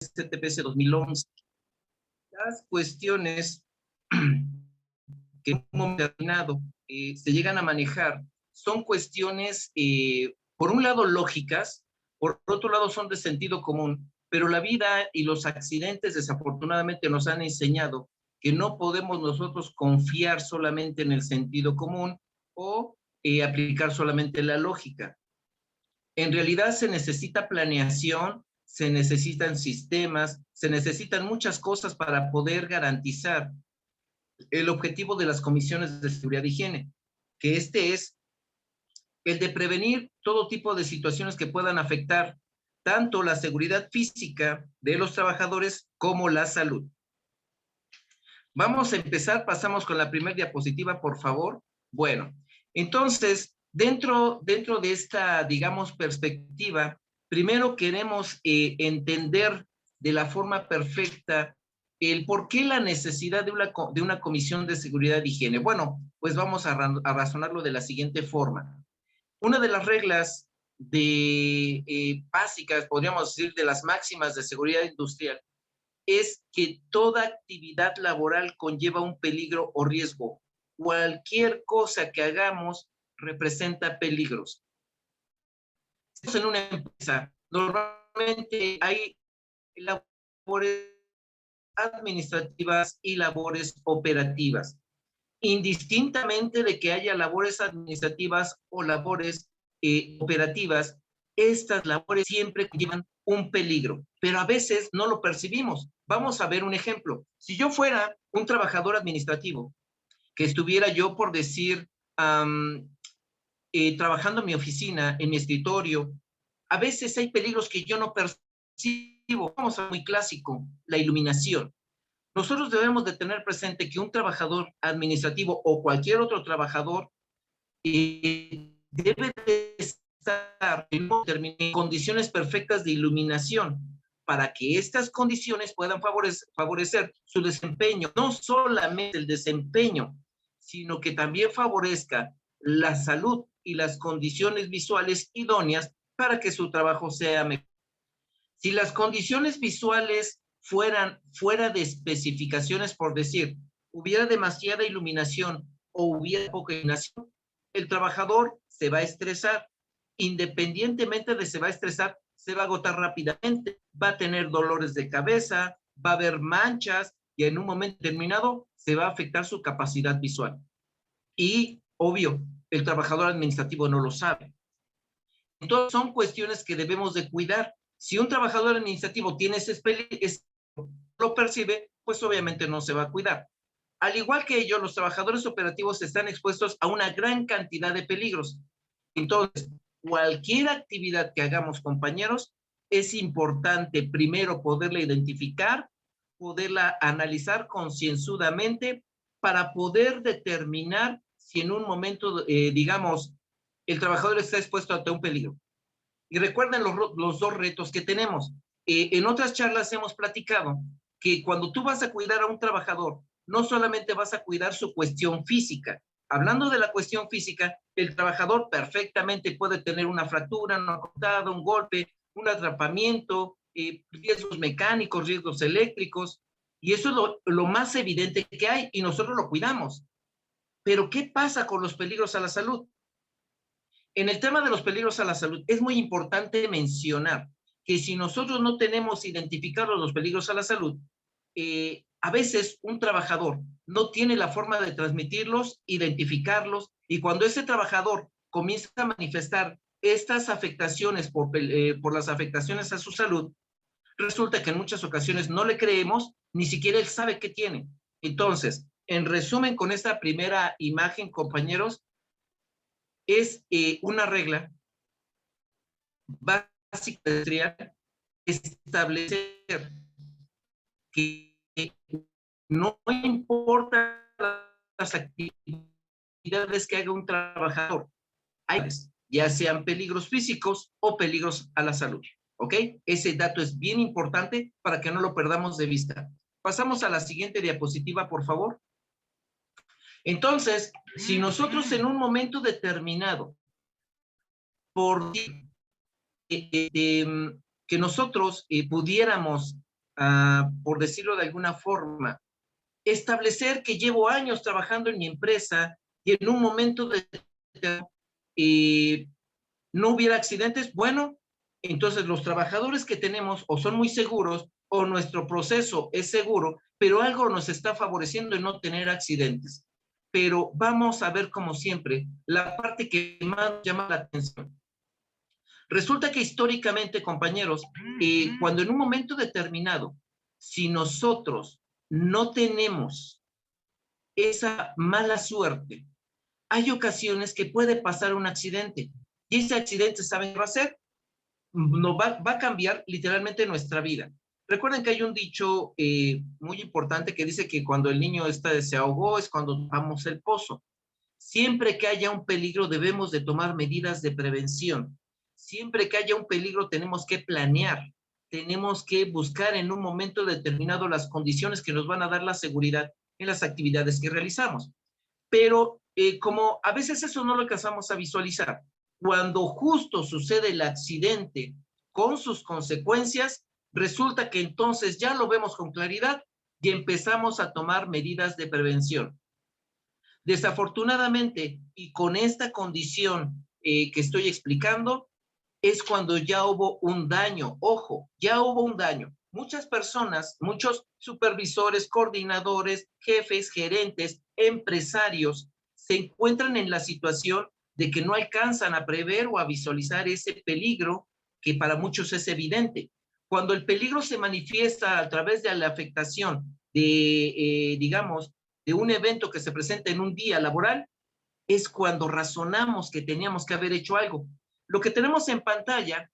CTPS 2011. Las cuestiones que en un momento determinado se llegan a manejar son cuestiones, por un lado, lógicas, por otro lado, son de sentido común, pero la vida y los accidentes desafortunadamente nos han enseñado que no podemos nosotros confiar solamente en el sentido común o aplicar solamente la lógica. En realidad se necesita planeación, se necesitan sistemas, se necesitan muchas cosas para poder garantizar el objetivo de las comisiones de seguridad e higiene, que este es el de prevenir todo tipo de situaciones que puedan afectar tanto la seguridad física de los trabajadores como la salud. Vamos a empezar, pasamos con la primera diapositiva, por favor. Bueno, entonces, dentro de esta, digamos, perspectiva, primero queremos entender de la forma perfecta el por qué la necesidad de una comisión de seguridad e higiene. Bueno, pues vamos a razonarlo de la siguiente forma. Una de las reglas básicas, podríamos decir, de las máximas de seguridad industrial, es que toda actividad laboral conlleva un peligro o riesgo. Cualquier cosa que hagamos representa peligros. En una empresa, normalmente hay labores administrativas y labores operativas. Indistintamente de que haya labores administrativas o labores operativas, estas labores siempre llevan un peligro, pero a veces no lo percibimos. Vamos a ver un ejemplo. Si yo fuera un trabajador administrativo, que estuviera yo, por decir, trabajando en mi oficina, en mi escritorio, a veces hay peligros que yo no percibo. Vamos a muy clásico, la iluminación. Nosotros debemos de tener presente que un trabajador administrativo o cualquier otro trabajador debe de estar en condiciones perfectas de iluminación para que estas condiciones puedan favorecer su desempeño, no solamente el desempeño, sino que también favorezca la salud y las condiciones visuales idóneas para que su trabajo sea mejor. Si las condiciones visuales fueran fuera de especificaciones, por decir, hubiera demasiada iluminación o hubiera poca iluminación, el trabajador se va a estresar. Independientemente de se va a estresar, se va a agotar rápidamente, va a tener dolores de cabeza, va a haber manchas y en un momento determinado se va a afectar su capacidad visual. Y, obvio, el trabajador administrativo no lo sabe. Entonces, son cuestiones que debemos de cuidar. Si un trabajador administrativo tiene ese lo percibe, pues obviamente no se va a cuidar. Al igual que ellos, los trabajadores operativos están expuestos a una gran cantidad de peligros. Entonces, cualquier actividad que hagamos, compañeros, es importante primero poderla identificar, poderla analizar concienzudamente para poder determinar si en un momento, digamos, el trabajador está expuesto ante un peligro. Y recuerden los dos retos que tenemos. En otras charlas hemos platicado que cuando tú vas a cuidar a un trabajador, no solamente vas a cuidar su cuestión física. Hablando de la cuestión física, el trabajador perfectamente puede tener una fractura, una cortada, un golpe, un atrapamiento, riesgos mecánicos, riesgos eléctricos, y eso es lo más evidente que hay y nosotros lo cuidamos. Pero ¿qué pasa con los peligros a la salud? En el tema de los peligros a la salud, es muy importante mencionar que si nosotros no tenemos identificados los peligros a la salud, a veces un trabajador no tiene la forma de transmitirlos, identificarlos, y cuando ese trabajador comienza a manifestar estas afectaciones por las afectaciones a su salud, resulta que en muchas ocasiones no le creemos, ni siquiera él sabe qué tiene. Entonces, en resumen, con esta primera imagen, compañeros, es una regla básica establecer que no importa las actividades que haga un trabajador, ya sean peligros físicos o peligros a la salud. ¿Ok? Ese dato es bien importante para que no lo perdamos de vista. Pasamos a la siguiente diapositiva, por favor. Entonces, si nosotros en un momento determinado, por que nosotros pudiéramos por decirlo de alguna forma, establecer que llevo años trabajando en mi empresa y en un momento de no hubiera accidentes, bueno, entonces los trabajadores que tenemos o son muy seguros o nuestro proceso es seguro, pero algo nos está favoreciendo en no tener accidentes. Pero vamos a ver, como siempre, la parte que más llama la atención. Resulta que históricamente, compañeros, cuando en un momento determinado, si nosotros no tenemos esa mala suerte, hay ocasiones que puede pasar un accidente. Y ese accidente, ¿saben qué va a ser? No va a cambiar literalmente nuestra vida. Recuerden que hay un dicho muy importante que dice que cuando el niño se ahogó es cuando tapamos el pozo. Siempre que haya un peligro debemos de tomar medidas de prevención. Siempre que haya un peligro tenemos que planear, tenemos que buscar en un momento determinado las condiciones que nos van a dar la seguridad en las actividades que realizamos. Pero como a veces eso no lo alcanzamos a visualizar, cuando justo sucede el accidente con sus consecuencias, resulta que entonces ya lo vemos con claridad y empezamos a tomar medidas de prevención. Desafortunadamente, y con esta condición que estoy explicando, es cuando ya hubo un daño. Ojo, ya hubo un daño. Muchas personas, muchos supervisores, coordinadores, jefes, gerentes, empresarios, se encuentran en la situación de que no alcanzan a prever o a visualizar ese peligro que para muchos es evidente. Cuando el peligro se manifiesta a través de la afectación de, digamos, de un evento que se presenta en un día laboral, es cuando razonamos que teníamos que haber hecho algo. Lo que tenemos en pantalla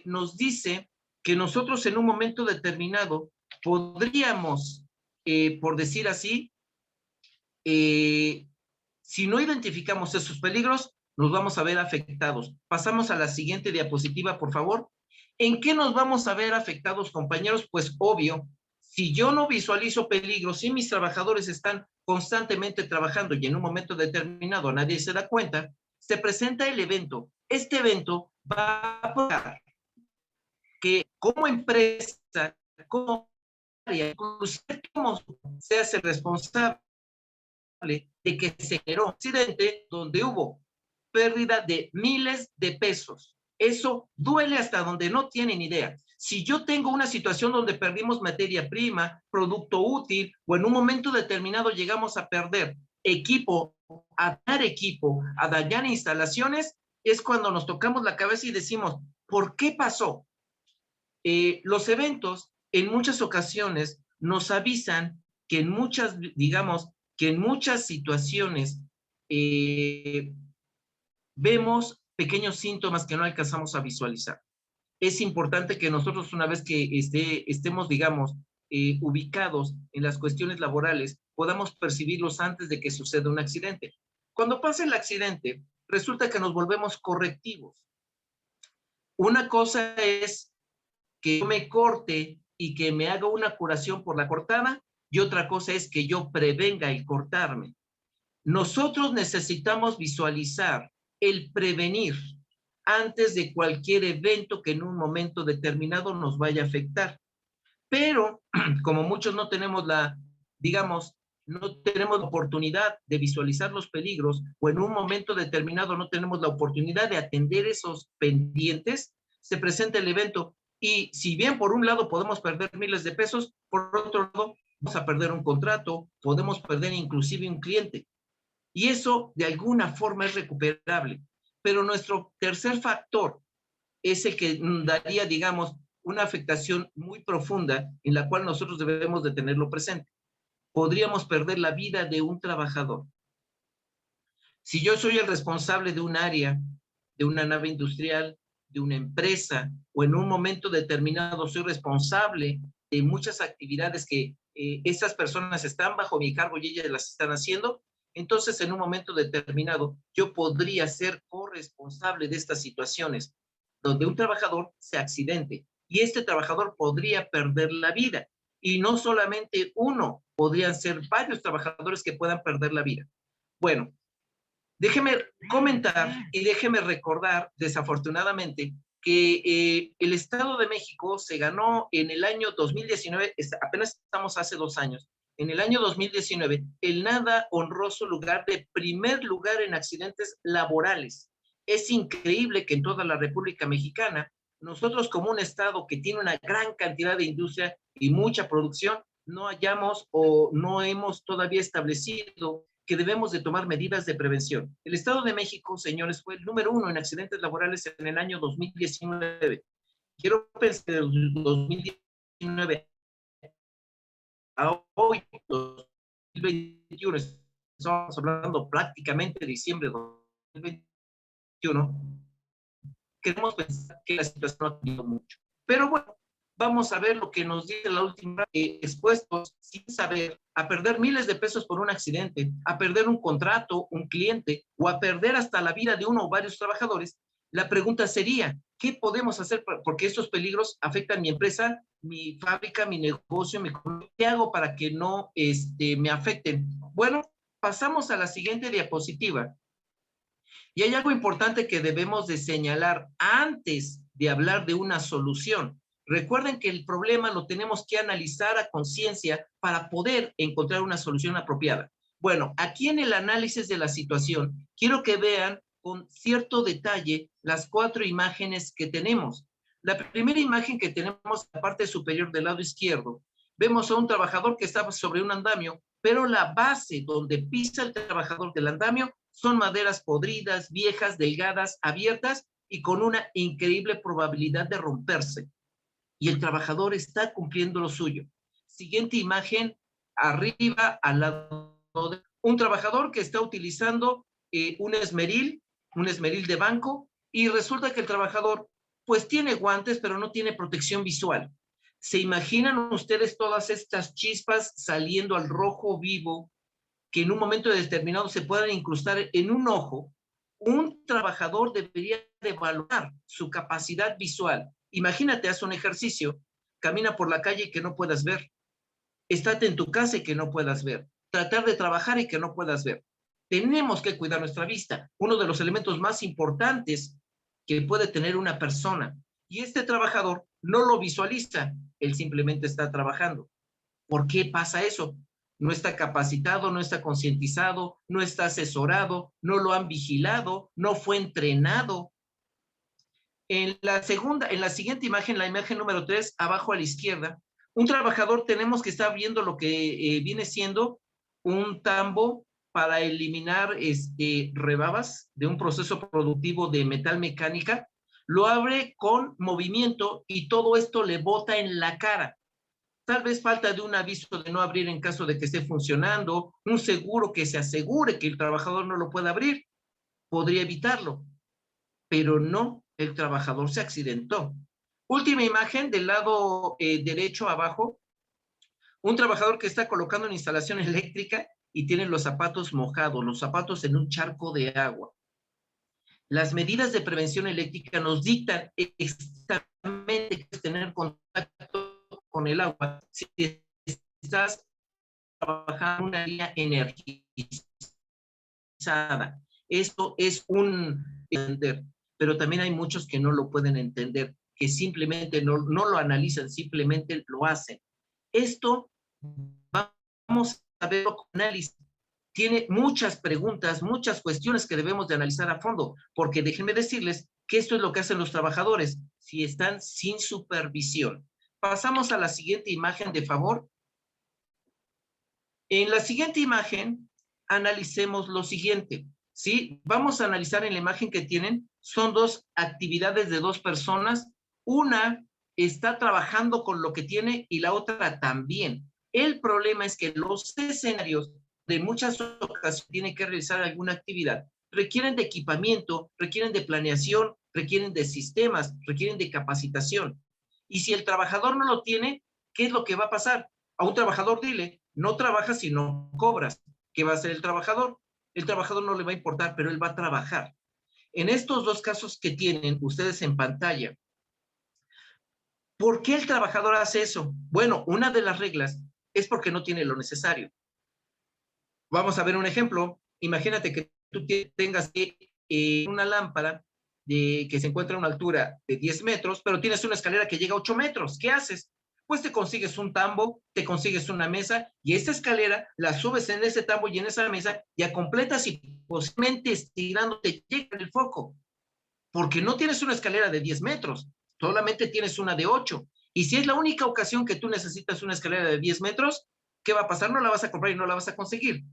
nos dice que nosotros en un momento determinado podríamos, por decir así, si no identificamos esos peligros, nos vamos a ver afectados. Pasamos a la siguiente diapositiva, por favor. ¿En qué nos vamos a ver afectados, compañeros? Pues obvio, si yo no visualizo peligros, si mis trabajadores están constantemente trabajando y en un momento determinado nadie se da cuenta, se presenta el evento. Este evento va a provocar que como empresa, como área, inclusive como se hace responsable de que se generó un accidente donde hubo pérdida de miles de pesos. Eso duele hasta donde no tienen idea. Si yo tengo una situación donde perdimos materia prima, producto útil, o en un momento determinado llegamos a perder equipo, a dañar instalaciones, es cuando nos tocamos la cabeza y decimos, ¿por qué pasó? Los eventos en muchas ocasiones nos avisan que en muchas, digamos, que en muchas situaciones vemos pequeños síntomas que no alcanzamos a visualizar. Es importante que nosotros, una vez que estemos, digamos, ubicados en las cuestiones laborales, podamos percibirlos antes de que suceda un accidente. Cuando pasa el accidente, resulta que nos volvemos correctivos. Una cosa es que yo me corte y que me haga una curación por la cortada, y otra cosa es que yo prevenga el cortarme. Nosotros necesitamos visualizar el prevenir antes de cualquier evento que en un momento determinado nos vaya a afectar. Pero como muchos no tenemos digamos, no tenemos la oportunidad de visualizar los peligros o en un momento determinado no tenemos la oportunidad de atender esos pendientes, se presenta el evento y si bien por un lado podemos perder miles de pesos, por otro lado vamos a perder un contrato, podemos perder inclusive un cliente. Y eso de alguna forma es recuperable. Pero nuestro tercer factor es el que daría, digamos, una afectación muy profunda en la cual nosotros debemos de tenerlo presente. Podríamos perder la vida de un trabajador. Si yo soy el responsable de un área, de una nave industrial, de una empresa, o en un momento determinado soy responsable de muchas actividades que estas personas están bajo mi cargo y ellas las están haciendo, entonces en un momento determinado yo podría ser corresponsable de estas situaciones donde un trabajador se accidente y este trabajador podría perder la vida. Y no solamente uno, podrían ser varios trabajadores que puedan perder la vida. Bueno, déjeme comentar y déjeme recordar, desafortunadamente, que el Estado de México se ganó en el año 2019, apenas estamos hace 2 años, en el año 2019, el nada honroso lugar de primer lugar en accidentes laborales. Es increíble que en toda la República Mexicana, nosotros como un Estado que tiene una gran cantidad de industria y mucha producción, no hayamos o no hemos todavía establecido que debemos de tomar medidas de prevención. El Estado de México, señores, fue el número 1 en accidentes laborales en el año 2019. Quiero pensar que el 2019 a hoy, 2021, estamos hablando prácticamente de diciembre de 2021, queremos pensar que la situación no ha cambiado mucho. Pero bueno, vamos a ver lo que nos dice la última, expuestos sin saber a perder miles de pesos por un accidente, a perder un contrato, un cliente, o a perder hasta la vida de uno o varios trabajadores. La pregunta sería, ¿qué podemos hacer? Porque estos peligros afectan mi empresa, mi fábrica, mi negocio, ¿qué hago para que no me afecten? Bueno, pasamos a la siguiente diapositiva. Y hay algo importante que debemos de señalar antes de hablar de una solución. Recuerden que el problema lo tenemos que analizar a conciencia para poder encontrar una solución apropiada. Bueno, aquí en el análisis de la situación, quiero que vean con cierto detalle las 4 imágenes que tenemos. La primera imagen que tenemos en la parte superior del lado izquierdo, vemos a un trabajador que está sobre un andamio, pero la base donde pisa el trabajador del andamio son maderas podridas, viejas, delgadas, abiertas y con una increíble probabilidad de romperse. Y el trabajador está cumpliendo lo suyo. Siguiente imagen, arriba, al lado de un trabajador que está utilizando un esmeril de banco, y resulta que el trabajador pues tiene guantes, pero no tiene protección visual. ¿Se imaginan ustedes todas estas chispas saliendo al rojo vivo que en un momento determinado se puedan incrustar en un ojo? Un trabajador debería de evaluar su capacidad visual. Imagínate, haz un ejercicio, camina por la calle y que no puedas ver, estate en tu casa y que no puedas ver, tratar de trabajar y que no puedas ver. Tenemos que cuidar nuestra vista, uno de los elementos más importantes que puede tener una persona. Y este trabajador no lo visualiza, él simplemente está trabajando. ¿Por qué pasa eso? No está capacitado, no está concientizado, no está asesorado, no lo han vigilado, no fue entrenado. En la siguiente imagen, la imagen número 3, abajo a la izquierda, un trabajador tenemos que estar viendo lo que viene siendo un tambo para eliminar rebabas de un proceso productivo de metal mecánica. Lo abre con movimiento y todo esto le bota en la cara. Tal vez falta de un aviso de no abrir en caso de que esté funcionando, un seguro que se asegure que el trabajador no lo pueda abrir, podría evitarlo, pero no, el trabajador se accidentó. Última imagen del lado derecho abajo, un trabajador que está colocando una instalación eléctrica y tiene los zapatos mojados, los zapatos en un charco de agua. Las medidas de prevención eléctrica nos dictan exactamente que es tener contacto con el agua. Si estás trabajando en una línea energizada, esto es un entender, pero también hay muchos que no lo pueden entender, que simplemente no lo analizan, simplemente lo hacen. Esto vamos a verlo con análisis. Tiene muchas preguntas, muchas cuestiones que debemos de analizar a fondo, porque déjenme decirles que esto es lo que hacen los trabajadores si están sin supervisión. Pasamos a la siguiente imagen, de favor. En la siguiente imagen, analicemos lo siguiente, ¿sí? Vamos a analizar en la imagen que tienen, son 2 actividades de 2 personas. Una está trabajando con lo que tiene y la otra también. El problema es que los escenarios de muchas ocasiones tienen que realizar alguna actividad, requieren de equipamiento, requieren de planeación, requieren de sistemas, requieren de capacitación. Y si el trabajador no lo tiene, ¿qué es lo que va a pasar? A un trabajador dile, no trabajas si no cobras. ¿Qué va a hacer el trabajador? El trabajador no le va a importar, pero él va a trabajar. En estos 2 casos que tienen ustedes en pantalla, ¿por qué el trabajador hace eso? Bueno, una de las reglas es porque no tiene lo necesario. Vamos a ver un ejemplo. Imagínate que tú tengas una lámpara que se encuentra a una altura de 10 metros, pero tienes una escalera que llega a 8 metros. ¿Qué haces? Pues te consigues un tambo, te consigues una mesa y esta escalera la subes en ese tambo y en esa mesa, ya completas y posiblemente estirándote llega el foco, porque no tienes una escalera de 10 metros, solamente tienes una de 8. Y si es la única ocasión que tú necesitas una escalera de 10 metros, ¿qué va a pasar? No la vas a comprar y no la vas a conseguir.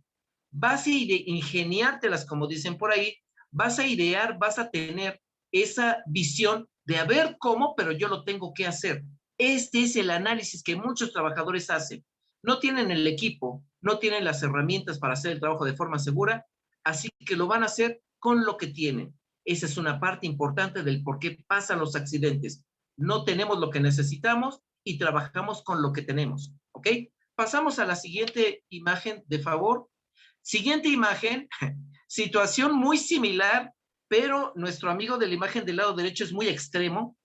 Vas a ingeniártelas, como dicen por ahí, vas a idear, vas a tener esa visión de a ver cómo, pero yo lo tengo que hacer. Este es el análisis que muchos trabajadores hacen. No tienen el equipo, no tienen las herramientas para hacer el trabajo de forma segura, así que lo van a hacer con lo que tienen. Esa es una parte importante del por qué pasan los accidentes. No tenemos lo que necesitamos y trabajamos con lo que tenemos, ¿ok? Pasamos a la siguiente imagen, de favor. Siguiente imagen, situación muy similar, pero nuestro amigo de la imagen del lado derecho es muy extremo.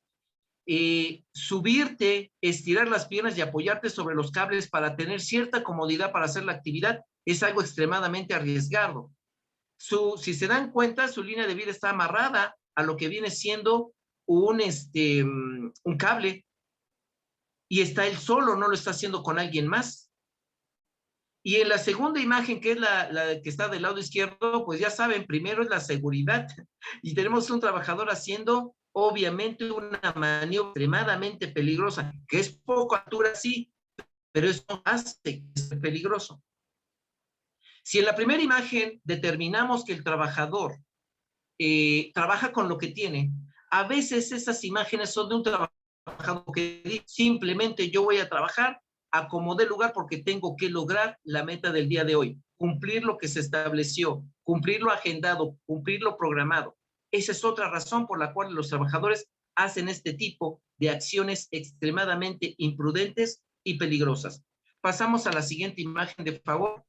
Subirte, estirar las piernas y apoyarte sobre los cables para tener cierta comodidad para hacer la actividad es algo extremadamente arriesgado. Si se dan cuenta, su línea de vida está amarrada a lo que viene siendo un cable y está él solo, no lo está haciendo con alguien más. Y en la segunda imagen, que es la que está del lado izquierdo, pues ya saben, primero es la seguridad. Y tenemos un trabajador haciendo, obviamente, una maniobra extremadamente peligrosa, que es poco altura, sí, pero eso hace que sea peligroso. Si en la primera imagen determinamos que el trabajador trabaja con lo que tiene, a veces esas imágenes son de un trabajador que dice, simplemente yo voy a trabajar acomodé lugar porque tengo que lograr la meta del día de hoy, cumplir lo que se estableció, cumplir lo agendado, cumplir lo programado. Esa es otra razón por la cual los trabajadores hacen este tipo de acciones extremadamente imprudentes y peligrosas. Pasamos a la siguiente imagen, de favor.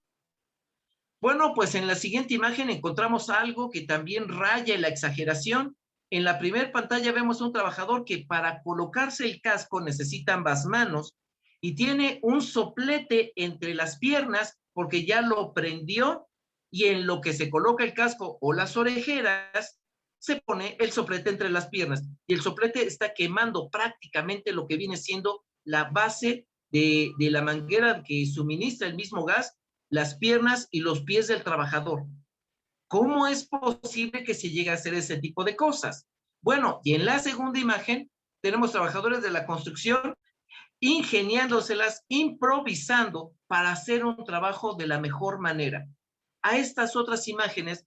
Bueno, pues en la siguiente imagen encontramos algo que también raya en la exageración. En la primera pantalla vemos a un trabajador que para colocarse el casco necesita ambas manos y tiene un soplete entre las piernas porque ya lo prendió y en lo que se coloca el casco o las orejeras se pone el soplete entre las piernas y el soplete está quemando prácticamente lo que viene siendo la base de la manguera que suministra el mismo gas, las piernas y los pies del trabajador. ¿Cómo es posible que se llegue a hacer ese tipo de cosas? Bueno, y en la segunda imagen tenemos trabajadores de la construcción ingeniándoselas, improvisando para hacer un trabajo de la mejor manera. A estas otras imágenes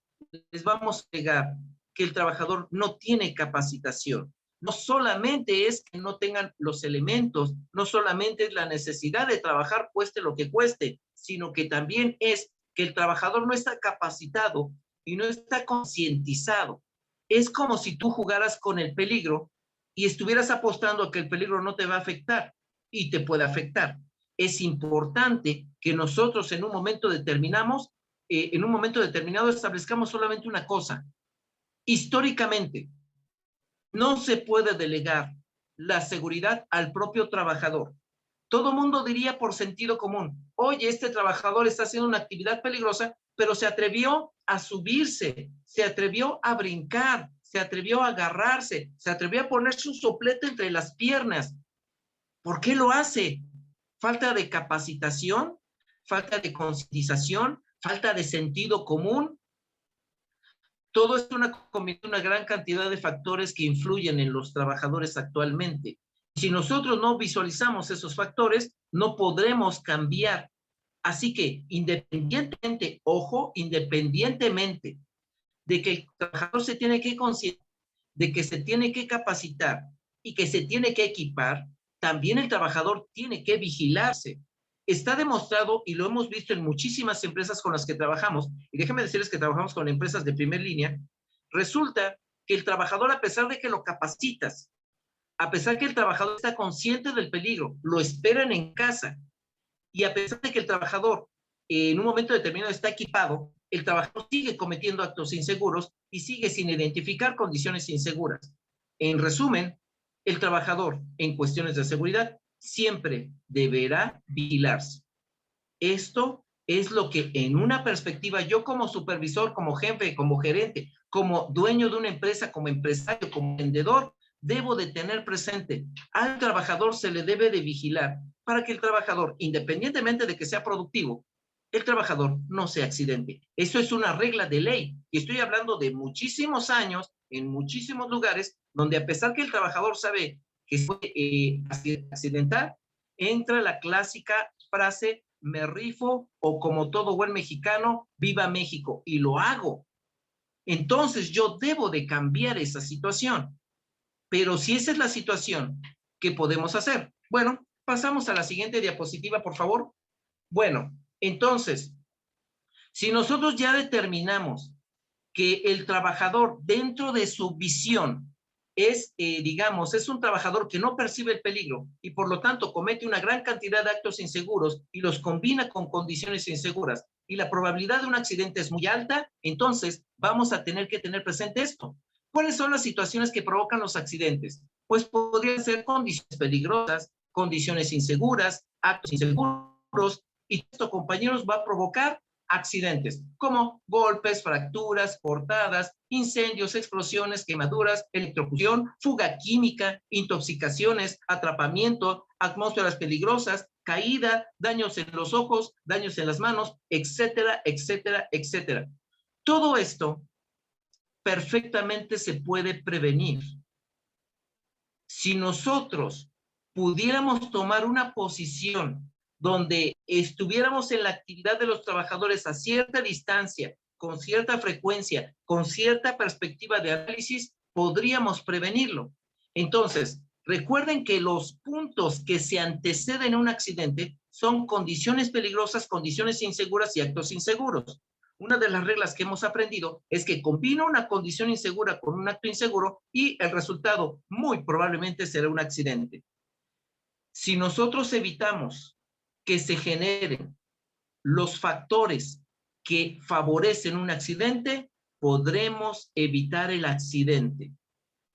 les vamos a agregar que el trabajador no tiene capacitación. No solamente es que no tengan los elementos, no solamente es la necesidad de trabajar cueste lo que cueste, sino que también es que el trabajador no está capacitado y no está concientizado. Es como si tú jugaras con el peligro y estuvieras apostando a que el peligro no te va a afectar y te puede afectar. Es importante que nosotros en un momento determinado establezcamos solamente una cosa. Históricamente, no se puede delegar la seguridad al propio trabajador. Todo mundo diría por sentido común, oye, este trabajador está haciendo una actividad peligrosa, pero se atrevió a subirse, se atrevió a brincar, se atrevió a agarrarse, se atrevió a ponerse un soplete entre las piernas. ¿Por qué lo hace? ¿Falta de capacitación? ¿Falta de concientización? ¿Falta de sentido común? Todo es una gran cantidad de factores que influyen en los trabajadores actualmente. Si nosotros no visualizamos esos factores, no podremos cambiar. Así que independientemente, ojo, independientemente de que el trabajador se tiene que concienciar, de que se tiene que capacitar y que se tiene que equipar, también el trabajador tiene que vigilarse. Está demostrado y lo hemos visto en muchísimas empresas con las que trabajamos, y déjenme decirles que trabajamos con empresas de primer línea, resulta que el trabajador, a pesar de que lo capacitas, a pesar que el trabajador está consciente del peligro, lo esperan en casa, y a pesar de que el trabajador en un momento determinado está equipado, el trabajador sigue cometiendo actos inseguros y sigue sin identificar condiciones inseguras. En resumen, el trabajador en cuestiones de seguridad siempre deberá vigilarse. Esto es lo que en una perspectiva, yo como supervisor, como jefe, como gerente, como dueño de una empresa, como empresario, como vendedor, debo de tener presente, al trabajador se le debe de vigilar para que el trabajador, independientemente de que sea productivo, el trabajador no se accidente. Eso es una regla de ley. Y estoy hablando de muchísimos años, en muchísimos lugares, donde a pesar que el trabajador sabe que se puede accidentar, entra la clásica frase, me rifo, o como todo buen mexicano, viva México, y lo hago. Entonces yo debo de cambiar esa situación. Pero si esa es la situación, ¿qué podemos hacer? Bueno, pasamos a la siguiente diapositiva, por favor. Bueno, entonces, si nosotros ya determinamos que el trabajador dentro de su visión es, digamos, es un trabajador que no percibe el peligro y por lo tanto comete una gran cantidad de actos inseguros y los combina con condiciones inseguras y la probabilidad de un accidente es muy alta, entonces vamos a tener que tener presente esto. ¿Cuáles son las situaciones que provocan los accidentes? Pues podrían ser condiciones peligrosas, condiciones inseguras, actos inseguros, y esto, compañeros, va a provocar accidentes, como golpes, fracturas, cortadas, incendios, explosiones, quemaduras, electrocución, fuga química, intoxicaciones, atrapamiento, atmósferas peligrosas, caída, daños en los ojos, daños en las manos, etcétera, etcétera, etcétera. Todo esto perfectamente se puede prevenir. Si nosotros pudiéramos tomar una posición donde estuviéramos en la actividad de los trabajadores a cierta distancia, con cierta frecuencia, con cierta perspectiva de análisis, podríamos prevenirlo. Entonces, recuerden que los puntos que se anteceden a un accidente son condiciones peligrosas, condiciones inseguras y actos inseguros. Una de las reglas que hemos aprendido es que combina una condición insegura con un acto inseguro y el resultado muy probablemente será un accidente. Si nosotros evitamos que se generen los factores que favorecen un accidente, podremos evitar el accidente.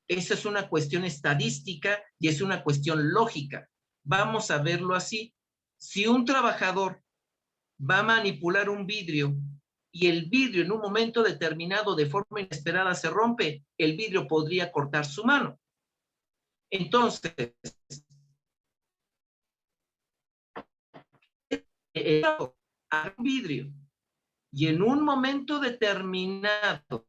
Esa es una cuestión estadística y es una cuestión lógica. Vamos a verlo así. Si un trabajador va a manipular un vidrio y el vidrio en un momento determinado de forma inesperada se rompe, el vidrio podría cortar su mano. Entonces, un vidrio y en un momento determinado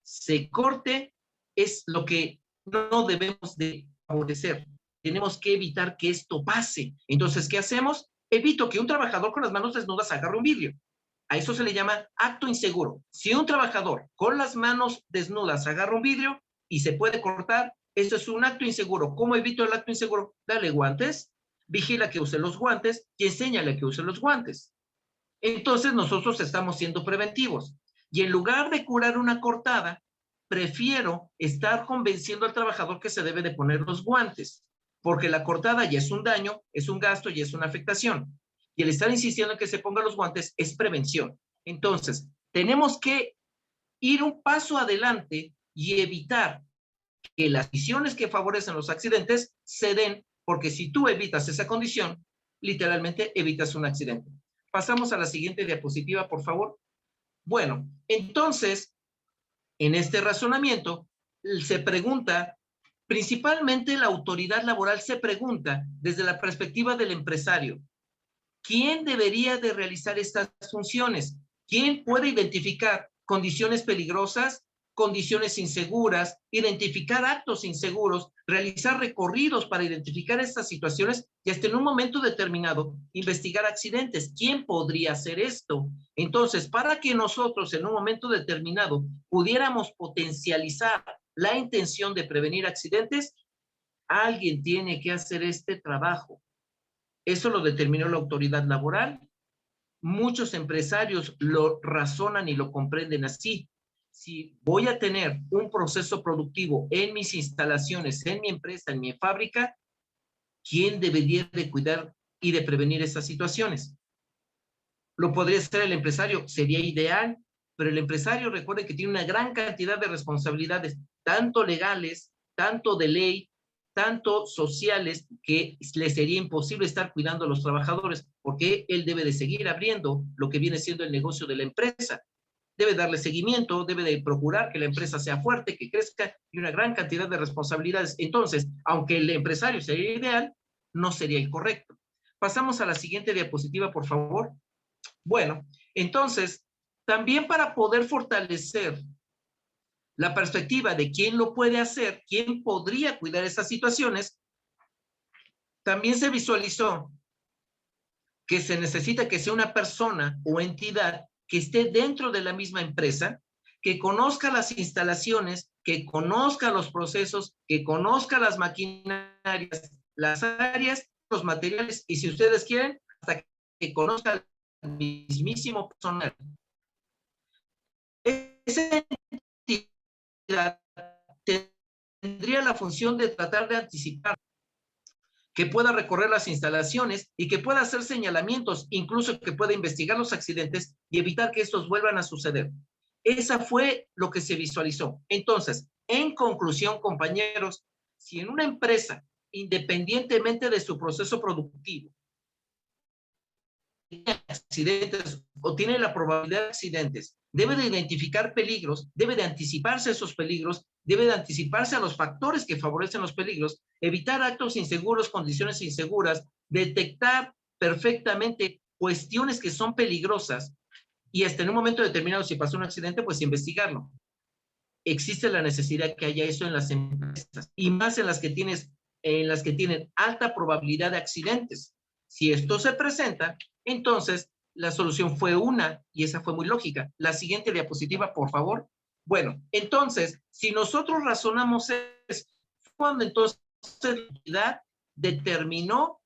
se corte, es lo que no debemos de favorecer. Tenemos que evitar que esto pase. Entonces, ¿qué hacemos? Evito que un trabajador con las manos desnudas agarre un vidrio. A eso se le llama acto inseguro. Si un trabajador con las manos desnudas agarra un vidrio y se puede cortar, eso es un acto inseguro. ¿Cómo evito el acto inseguro? Dale guantes, vigila que use los guantes y enséñale que use los guantes. Entonces nosotros estamos siendo preventivos. Y en lugar de curar una cortada, prefiero estar convenciendo al trabajador que se debe de poner los guantes, porque la cortada ya es un daño, es un gasto y es una afectación. Y el estar insistiendo en que se pongan los guantes es prevención. Entonces, tenemos que ir un paso adelante y evitar que las condiciones que favorecen los accidentes se den, porque si tú evitas esa condición, literalmente evitas un accidente. Pasamos a la siguiente diapositiva, por favor. Bueno, entonces, en este razonamiento, se pregunta, principalmente la autoridad laboral se pregunta desde la perspectiva del empresario, ¿quién debería de realizar estas funciones? ¿Quién puede identificar condiciones peligrosas, condiciones inseguras, identificar actos inseguros, realizar recorridos para identificar estas situaciones y hasta en un momento determinado investigar accidentes? ¿Quién podría hacer esto? Entonces, para que nosotros en un momento determinado pudiéramos potencializar la intención de prevenir accidentes, alguien tiene que hacer este trabajo. Eso lo determinó la autoridad laboral. Muchos empresarios lo razonan y lo comprenden así. Si voy a tener un proceso productivo en mis instalaciones, en mi empresa, en mi fábrica, ¿quién debería de cuidar y de prevenir esas situaciones? Lo podría ser el empresario, sería ideal, pero el empresario recuerde que tiene una gran cantidad de responsabilidades, tanto legales, tanto de ley, tanto sociales, que le sería imposible estar cuidando a los trabajadores, porque él debe de seguir abriendo lo que viene siendo el negocio de la empresa. debe darle seguimiento, debe de procurar que la empresa sea fuerte, que crezca y una gran cantidad de responsabilidades. Entonces, aunque el empresario sería ideal, no sería el correcto. Pasamos a la siguiente diapositiva, por favor. Bueno, entonces, también para poder fortalecer la perspectiva de quién lo puede hacer, quién podría cuidar esas situaciones, también se visualizó que se necesita que sea una persona o entidad que esté dentro de la misma empresa, que conozca las instalaciones, que conozca los procesos, que conozca las maquinarias, las áreas, los materiales, y si ustedes quieren, hasta que conozca el mismísimo personal. Esa entidad tendría la función de tratar de anticipar, que pueda recorrer las instalaciones y que pueda hacer señalamientos, incluso que pueda investigar los accidentes y evitar que estos vuelvan a suceder. Esa fue lo que se visualizó. Entonces, en conclusión, compañeros, si en una empresa, independientemente de su proceso productivo, tiene accidentes o tiene la probabilidad de accidentes, debe de identificar peligros, debe de anticiparse a esos peligros, debe de anticiparse a los factores que favorecen los peligros, evitar actos inseguros, condiciones inseguras, detectar perfectamente cuestiones que son peligrosas y hasta en un momento determinado, si pasó un accidente, pues investigarlo. Existe la necesidad que haya eso en las empresas y más en las que tienen alta probabilidad de accidentes. Si esto se presenta, entonces la solución fue una y esa fue muy lógica. La siguiente diapositiva, por favor. Bueno, entonces, si nosotros razonamos eso, cuando entonces la entidad determinó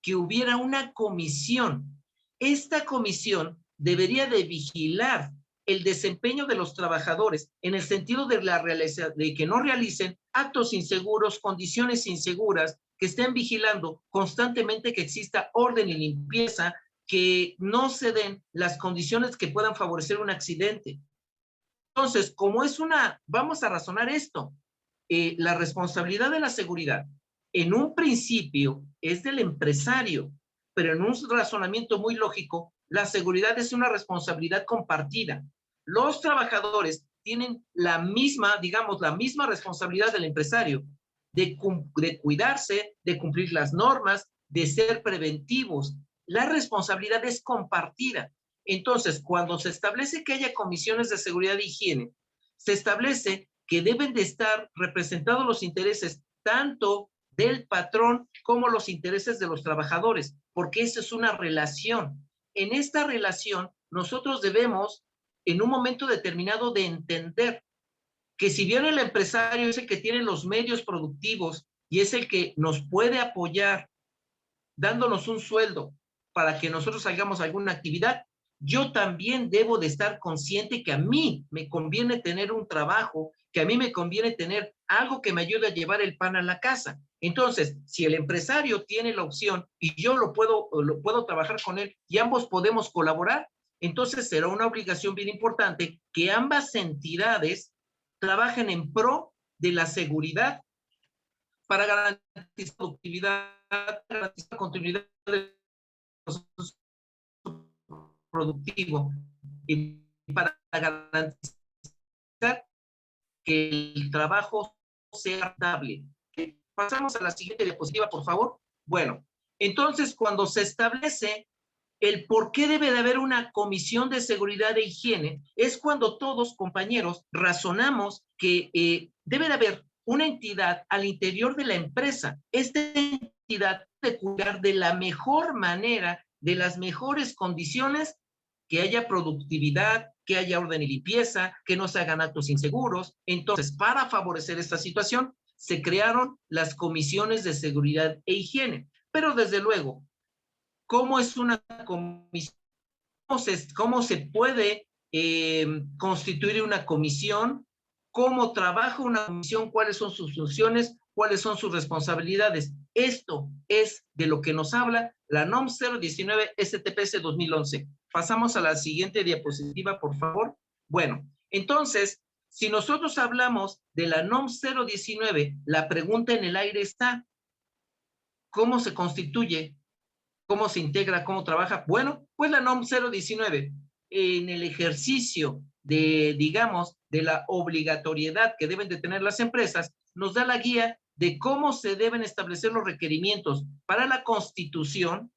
que hubiera una comisión. Esta comisión debería de vigilar el desempeño de los trabajadores en el sentido de que no realicen actos inseguros, condiciones inseguras, que estén vigilando constantemente que exista orden y limpieza, que no se den las condiciones que puedan favorecer un accidente. Entonces, vamos a razonar esto, la responsabilidad de la seguridad en un principio es del empresario, pero en un razonamiento muy lógico, la seguridad es una responsabilidad compartida. Los trabajadores tienen la misma responsabilidad del empresario de cuidarse, de cumplir las normas, de ser preventivos. La responsabilidad es compartida. Entonces, cuando se establece que haya comisiones de seguridad e higiene, se establece que deben de estar representados los intereses tanto del patrón como los intereses de los trabajadores, porque esa es una relación. En esta relación, nosotros debemos, en un momento determinado, de entender que si bien el empresario es el que tiene los medios productivos y es el que nos puede apoyar dándonos un sueldo para que nosotros hagamos alguna actividad, yo también debo de estar consciente que a mí me conviene tener un trabajo, que a mí me conviene tener algo que me ayude a llevar el pan a la casa. Entonces, si el empresario tiene la opción y yo lo puedo trabajar con él y ambos podemos colaborar, entonces será una obligación bien importante que ambas entidades trabajen en pro de la seguridad para garantizar productividad, garantizar continuidad del proceso productivo y para garantizar que el trabajo sea rentable. Pasamos a la siguiente diapositiva, por favor. Bueno, entonces cuando se establece el por qué debe de haber una comisión de seguridad e higiene, es cuando todos, compañeros, razonamos que debe de haber una entidad al interior de la empresa. Esta entidad debe cuidar de la mejor manera, de las mejores condiciones, que haya productividad, que haya orden y limpieza, que no se hagan actos inseguros. Entonces, para favorecer esta situación, se crearon las comisiones de seguridad e higiene. Pero desde luego, ¿cómo es una comisión? ¿Cómo se puede constituir una comisión? ¿Cómo trabaja una comisión? ¿Cuáles son sus funciones? ¿Cuáles son sus responsabilidades? Esto es de lo que nos habla la NOM 019 STPS 2011. Pasamos a la siguiente diapositiva, por favor. Bueno, entonces, si nosotros hablamos de la NOM 019, la pregunta en el aire está, ¿cómo se constituye? ¿Cómo se integra? ¿Cómo trabaja? Bueno, pues la NOM 019, en el ejercicio digamos, de la obligatoriedad que deben de tener las empresas, nos da la guía de cómo se deben establecer los requerimientos para la constitución,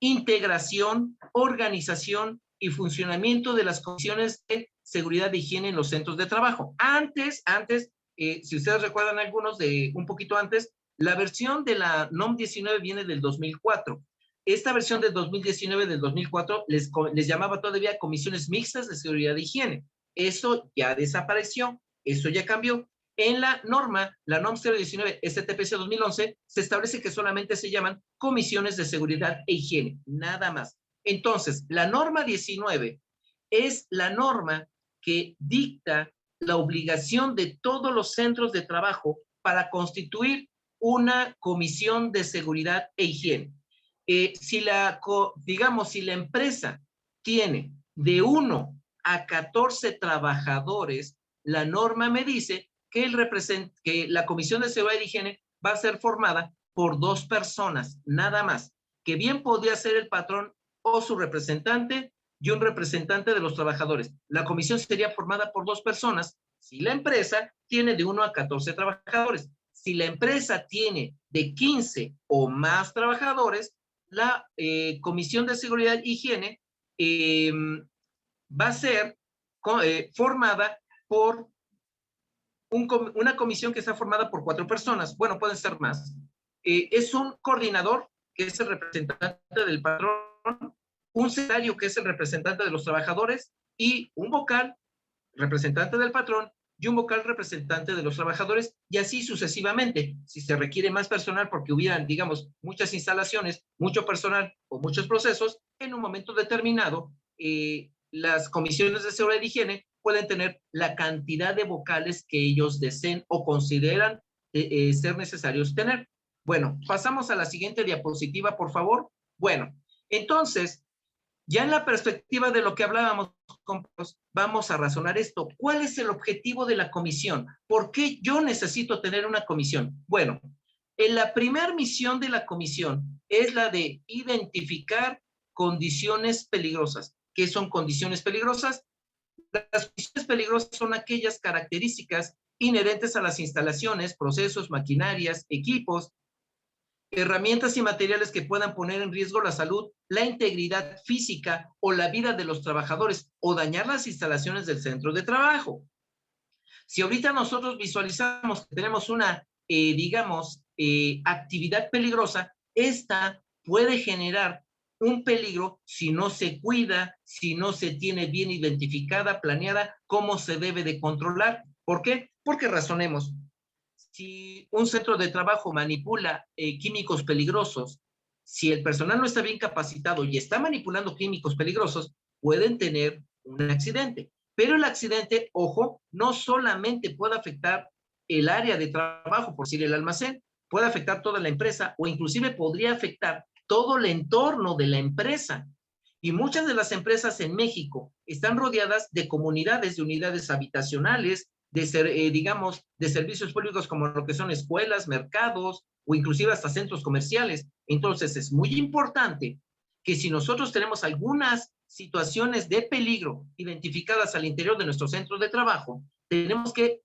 integración, organización y funcionamiento de las comisiones de seguridad e higiene en los centros de trabajo. Antes, si ustedes recuerdan algunos de un poquito antes, la versión de la NOM 19 viene del 2004. Esta versión del 2019 del 2004 les llamaba todavía comisiones mixtas de seguridad e higiene. Eso ya desapareció, eso ya cambió. En la norma, la NOM 019 STPC 2011, se establece que solamente se llaman comisiones de seguridad e higiene, nada más. Entonces, la norma 19 es la norma que dicta la obligación de todos los centros de trabajo para constituir una comisión de seguridad e higiene. Si la empresa tiene de 1 a 14 trabajadores, la norma me dice que la Comisión de Seguridad y Higiene va a ser formada por 2 personas, nada más, que bien podría ser el patrón o su representante y un representante de los trabajadores. La comisión sería formada por 2 personas si la empresa tiene de 1 a 14 trabajadores. Si la empresa tiene de 15 o más trabajadores, la Comisión de Seguridad e Higiene va a ser formada por una comisión que está formada por 4 personas. Bueno, pueden ser más. Es un coordinador, que es el representante del patrón, un secretario, que es el representante de los trabajadores, y un vocal, representante del patrón, y un vocal representante de los trabajadores, y así sucesivamente. Si se requiere más personal porque hubieran, digamos, muchas instalaciones, mucho personal o muchos procesos, en un momento determinado, las comisiones de seguridad y higiene pueden tener la cantidad de vocales que ellos deseen o consideran ser necesarios tener. Bueno, pasamos a la siguiente diapositiva, por favor. Bueno, entonces, ya en la perspectiva de lo que hablábamos, vamos a razonar esto. ¿Cuál es el objetivo de la comisión? ¿Por qué yo necesito tener una comisión? Bueno, la primera misión de la comisión es la de identificar condiciones peligrosas. ¿Qué son condiciones peligrosas? Las condiciones peligrosas son aquellas características inherentes a las instalaciones, procesos, maquinarias, equipos, herramientas y materiales que puedan poner en riesgo la salud, la integridad física o la vida de los trabajadores o dañar las instalaciones del centro de trabajo. Si ahorita nosotros visualizamos que tenemos una, actividad peligrosa, esta puede generar un peligro si no se cuida, si no se tiene bien identificada, planeada, cómo se debe de controlar. ¿Por qué? Porque razonemos. Si un centro de trabajo manipula químicos peligrosos, si el personal no está bien capacitado y está manipulando químicos peligrosos, pueden tener un accidente. Pero el accidente, ojo, no solamente puede afectar el área de trabajo, por decir el almacén, puede afectar toda la empresa o inclusive podría afectar todo el entorno de la empresa. Y muchas de las empresas en México están rodeadas de comunidades, de unidades habitacionales, de servicios públicos como lo que son escuelas, mercados o inclusive hasta centros comerciales. Entonces es muy importante que si nosotros tenemos algunas situaciones de peligro identificadas al interior de nuestros centros de trabajo, tenemos que,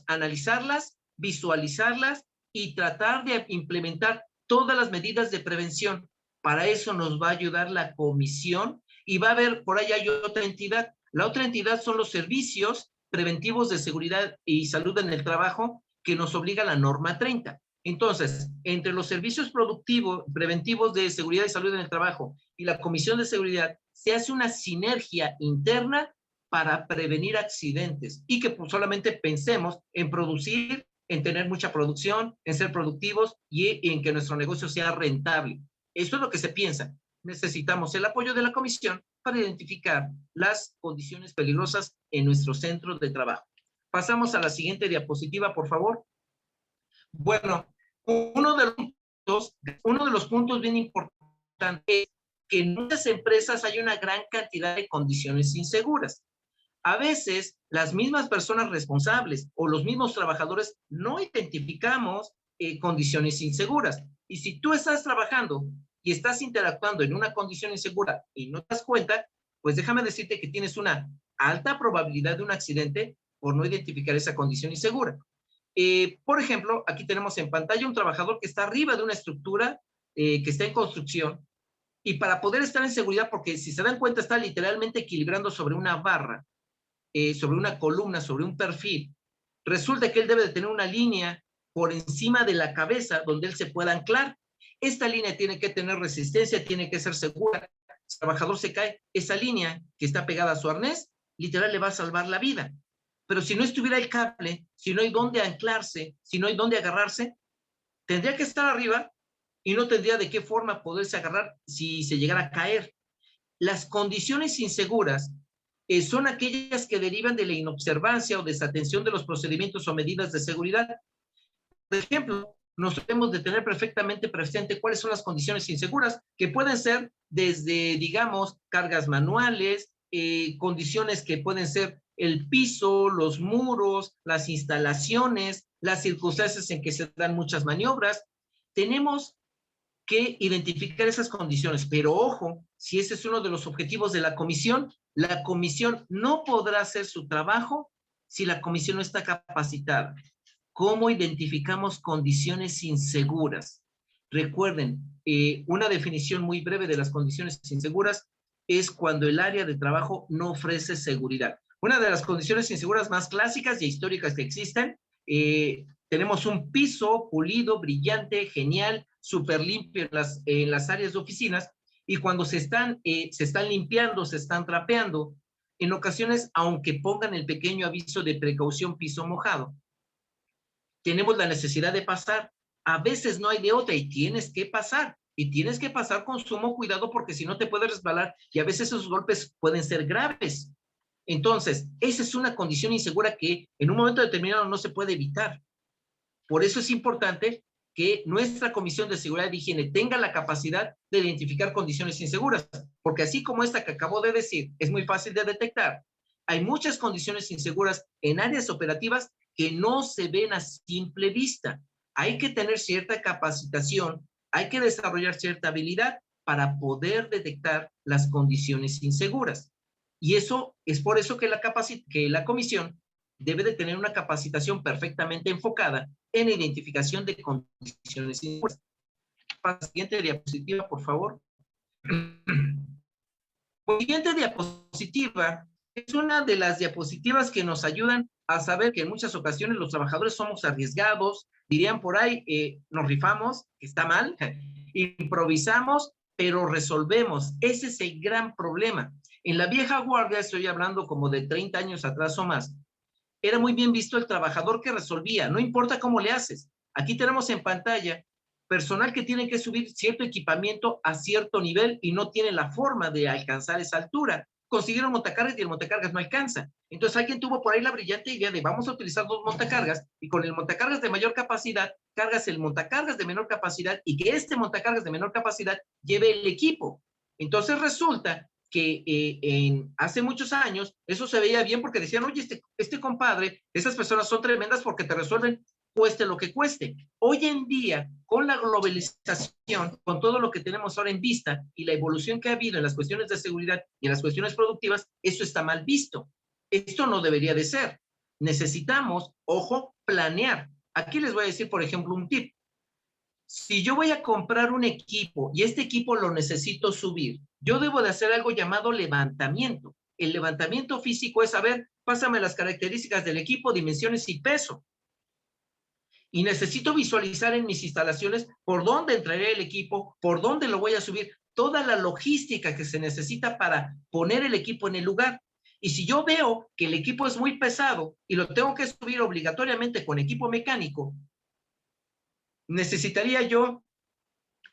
analizarlas, visualizarlas y tratar de implementar todas las medidas de prevención. Para eso nos va a ayudar la comisión y va a haber, por ahí hay otra entidad. La otra entidad son los servicios preventivos de seguridad y salud en el trabajo que nos obliga la norma 30. Entonces, entre los servicios preventivos de seguridad y salud en el trabajo y la Comisión de Seguridad, se hace una sinergia interna para prevenir accidentes y que pues, solamente pensemos en producir, en tener mucha producción, en ser productivos y en que nuestro negocio sea rentable. Esto es lo que se piensa. Necesitamos el apoyo de la comisión para identificar las condiciones peligrosas en nuestro centro de trabajo. Pasamos a la siguiente diapositiva, por favor. Bueno, uno de los puntos bien importantes es que en muchas empresas hay una gran cantidad de condiciones inseguras. A veces, las mismas personas responsables o los mismos trabajadores no identificamos condiciones inseguras. Y si tú estás trabajando y estás interactuando en una condición insegura y no te das cuenta, pues déjame decirte que tienes una alta probabilidad de un accidente por no identificar esa condición insegura. Por ejemplo, aquí tenemos en pantalla un trabajador que está arriba de una estructura que está en construcción, y para poder estar en seguridad, porque si se dan cuenta está literalmente equilibrando sobre una barra, sobre una columna, sobre un perfil, resulta que él debe de tener una línea por encima de la cabeza donde él se pueda anclar. Esta línea tiene que tener resistencia, tiene que ser segura. Si el trabajador se cae, esa línea que está pegada a su arnés, literal le va a salvar la vida. Pero si no estuviera el cable, si no hay dónde anclarse, si no hay dónde agarrarse, tendría que estar arriba y no tendría de qué forma poderse agarrar si se llegara a caer. Las condiciones inseguras son aquellas que derivan de la inobservancia o desatención de los procedimientos o medidas de seguridad. Por ejemplo, nos debemos de tener perfectamente presente cuáles son las condiciones inseguras, que pueden ser desde, digamos, cargas manuales, condiciones que pueden ser el piso, los muros, las instalaciones, las circunstancias en que se dan muchas maniobras. Tenemos que identificar esas condiciones, pero ojo, si ese es uno de los objetivos de la comisión no podrá hacer su trabajo si la comisión no está capacitada. ¿Cómo identificamos condiciones inseguras? Recuerden, una definición muy breve de las condiciones inseguras es cuando el área de trabajo no ofrece seguridad. Una de las condiciones inseguras más clásicas y históricas que existen, tenemos un piso pulido, brillante, genial, súper limpio en las áreas de oficinas, y cuando se están limpiando, se están trapeando, en ocasiones, aunque pongan el pequeño aviso de precaución piso mojado, tenemos la necesidad de pasar. A veces no hay de otra y tienes que pasar. Y tienes que pasar con sumo cuidado porque si no te puedes resbalar y a veces esos golpes pueden ser graves. Entonces, esa es una condición insegura que en un momento determinado no se puede evitar. Por eso es importante que nuestra Comisión de Seguridad y Higiene tenga la capacidad de identificar condiciones inseguras, porque así como esta que acabo de decir es muy fácil de detectar, hay muchas condiciones inseguras en áreas operativas que no se ven a simple vista. Hay que tener cierta capacitación, hay que desarrollar cierta habilidad para poder detectar las condiciones inseguras. Y eso es por eso que la comisión debe de tener una capacitación perfectamente enfocada en identificación de condiciones inseguras. Siguiente diapositiva, por favor. La siguiente diapositiva es una de las diapositivas que nos ayudan a saber que en muchas ocasiones los trabajadores somos arriesgados, dirían por ahí, nos rifamos, que está mal, improvisamos, pero resolvemos. Ese es el gran problema. En la vieja guardia, estoy hablando como de 30 años atrás o más, era muy bien visto el trabajador que resolvía, no importa cómo le haces. Aquí tenemos en pantalla personal que tiene que subir cierto equipamiento a cierto nivel y no tiene la forma de alcanzar esa altura. Consiguieron montacargas y el montacargas no alcanza. Entonces alguien tuvo por ahí la brillante idea de vamos a utilizar dos montacargas y con el montacargas de mayor capacidad cargas el montacargas de menor capacidad y que este montacargas de menor capacidad lleve el equipo. Entonces resulta que hace muchos años eso se veía bien porque decían, oye, este compadre, esas personas son tremendas porque te resuelven cueste lo que cueste. Hoy en día, con la globalización, con todo lo que tenemos ahora en vista y la evolución que ha habido en las cuestiones de seguridad y en las cuestiones productivas, eso está mal visto. Esto no debería de ser. Necesitamos, ojo, planear. Aquí les voy a decir, por ejemplo, un tip. Si yo voy a comprar un equipo y este equipo lo necesito subir, yo debo de hacer algo llamado levantamiento. El levantamiento físico es saber, pásame las características del equipo, dimensiones y peso. Y necesito visualizar en mis instalaciones por dónde entraré el equipo, por dónde lo voy a subir, toda la logística que se necesita para poner el equipo en el lugar. Y si yo veo que el equipo es muy pesado y lo tengo que subir obligatoriamente con equipo mecánico, necesitaría yo,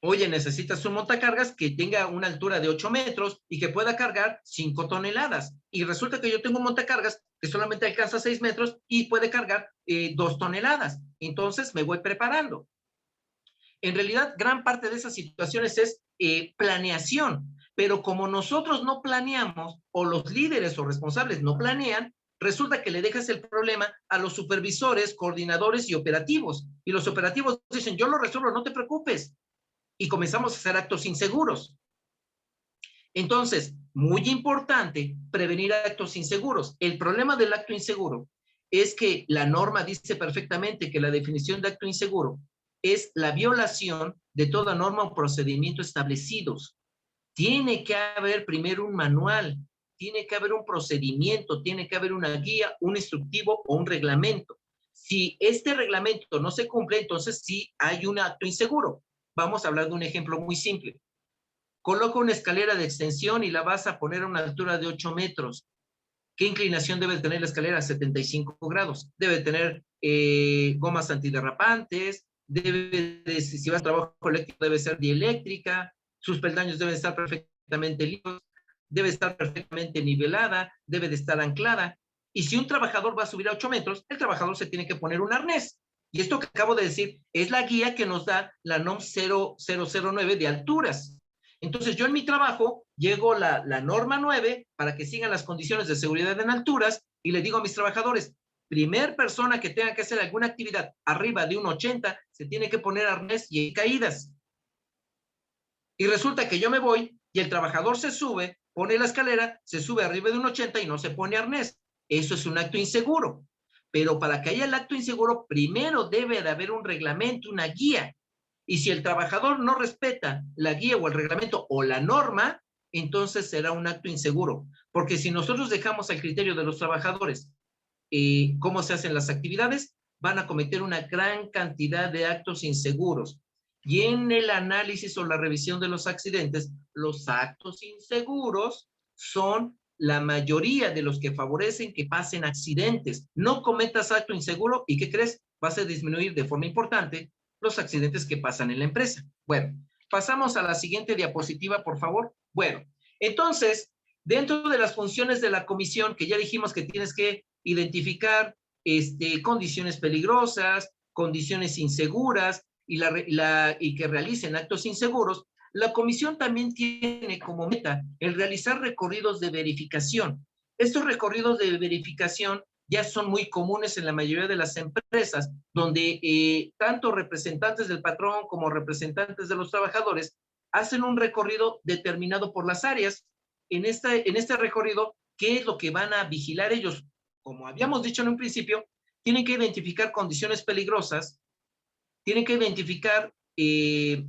oye, necesitas un montacargas que tenga una altura de 8 metros y que pueda cargar 5 toneladas. Y resulta que yo tengo un montacargas que solamente alcanza 6 metros y puede cargar 2 toneladas. Entonces me voy preparando. En realidad, gran parte de esas situaciones es planeación. Pero como nosotros no planeamos, o los líderes o responsables no planean, resulta que le dejas el problema a los supervisores, coordinadores y operativos. Y los operativos dicen, yo lo resuelvo, no te preocupes. Y comenzamos a hacer actos inseguros. Entonces, muy importante prevenir actos inseguros. El problema del acto inseguro es que la norma dice perfectamente que la definición de acto inseguro es la violación de toda norma o procedimiento establecidos. Tiene que haber primero un manual, tiene que haber un procedimiento, tiene que haber una guía, un instructivo o un reglamento. Si este reglamento no se cumple, entonces sí hay un acto inseguro. Vamos a hablar de un ejemplo muy simple. Coloca una escalera de extensión y la vas a poner a una altura de 8 metros. ¿Qué inclinación debe tener la escalera? 75 grados. Debe tener gomas antiderrapantes, si vas a trabajo eléctrico, debe ser dieléctrica, sus peldaños deben estar perfectamente limpios, debe estar perfectamente nivelada, debe de estar anclada. Y si un trabajador va a subir a 8 metros, el trabajador se tiene que poner un arnés. Y esto que acabo de decir es la guía que nos da la NOM 0009 de alturas. Entonces yo en mi trabajo llego la norma 9 para que sigan las condiciones de seguridad en alturas y le digo a mis trabajadores, primer persona que tenga que hacer alguna actividad arriba de un 80 se tiene que poner arnés y caídas. Y resulta que yo me voy y el trabajador se sube, pone la escalera, se sube arriba de un 80 y no se pone arnés. Eso es un acto inseguro. Pero para que haya el acto inseguro, primero debe de haber un reglamento, una guía. Y si el trabajador no respeta la guía o el reglamento o la norma, entonces será un acto inseguro. Porque si nosotros dejamos al criterio de los trabajadores cómo se hacen las actividades, van a cometer una gran cantidad de actos inseguros. Y en el análisis o la revisión de los accidentes, los actos inseguros son la mayoría de los que favorecen que pasen accidentes. No cometas acto inseguro y ¿qué crees? Vas a disminuir de forma importante los accidentes que pasan en la empresa. Bueno, pasamos a la siguiente diapositiva, por favor. Bueno, entonces, dentro de las funciones de la comisión, que ya dijimos que tienes que identificar condiciones peligrosas, condiciones inseguras y que realicen actos inseguros, la comisión también tiene como meta el realizar recorridos de verificación. Estos recorridos de verificación ya son muy comunes en la mayoría de las empresas, donde tanto representantes del patrón como representantes de los trabajadores hacen un recorrido determinado por las áreas. En este recorrido, ¿qué es lo que van a vigilar ellos? Como habíamos dicho en un principio, tienen que identificar condiciones peligrosas, tienen que identificar, y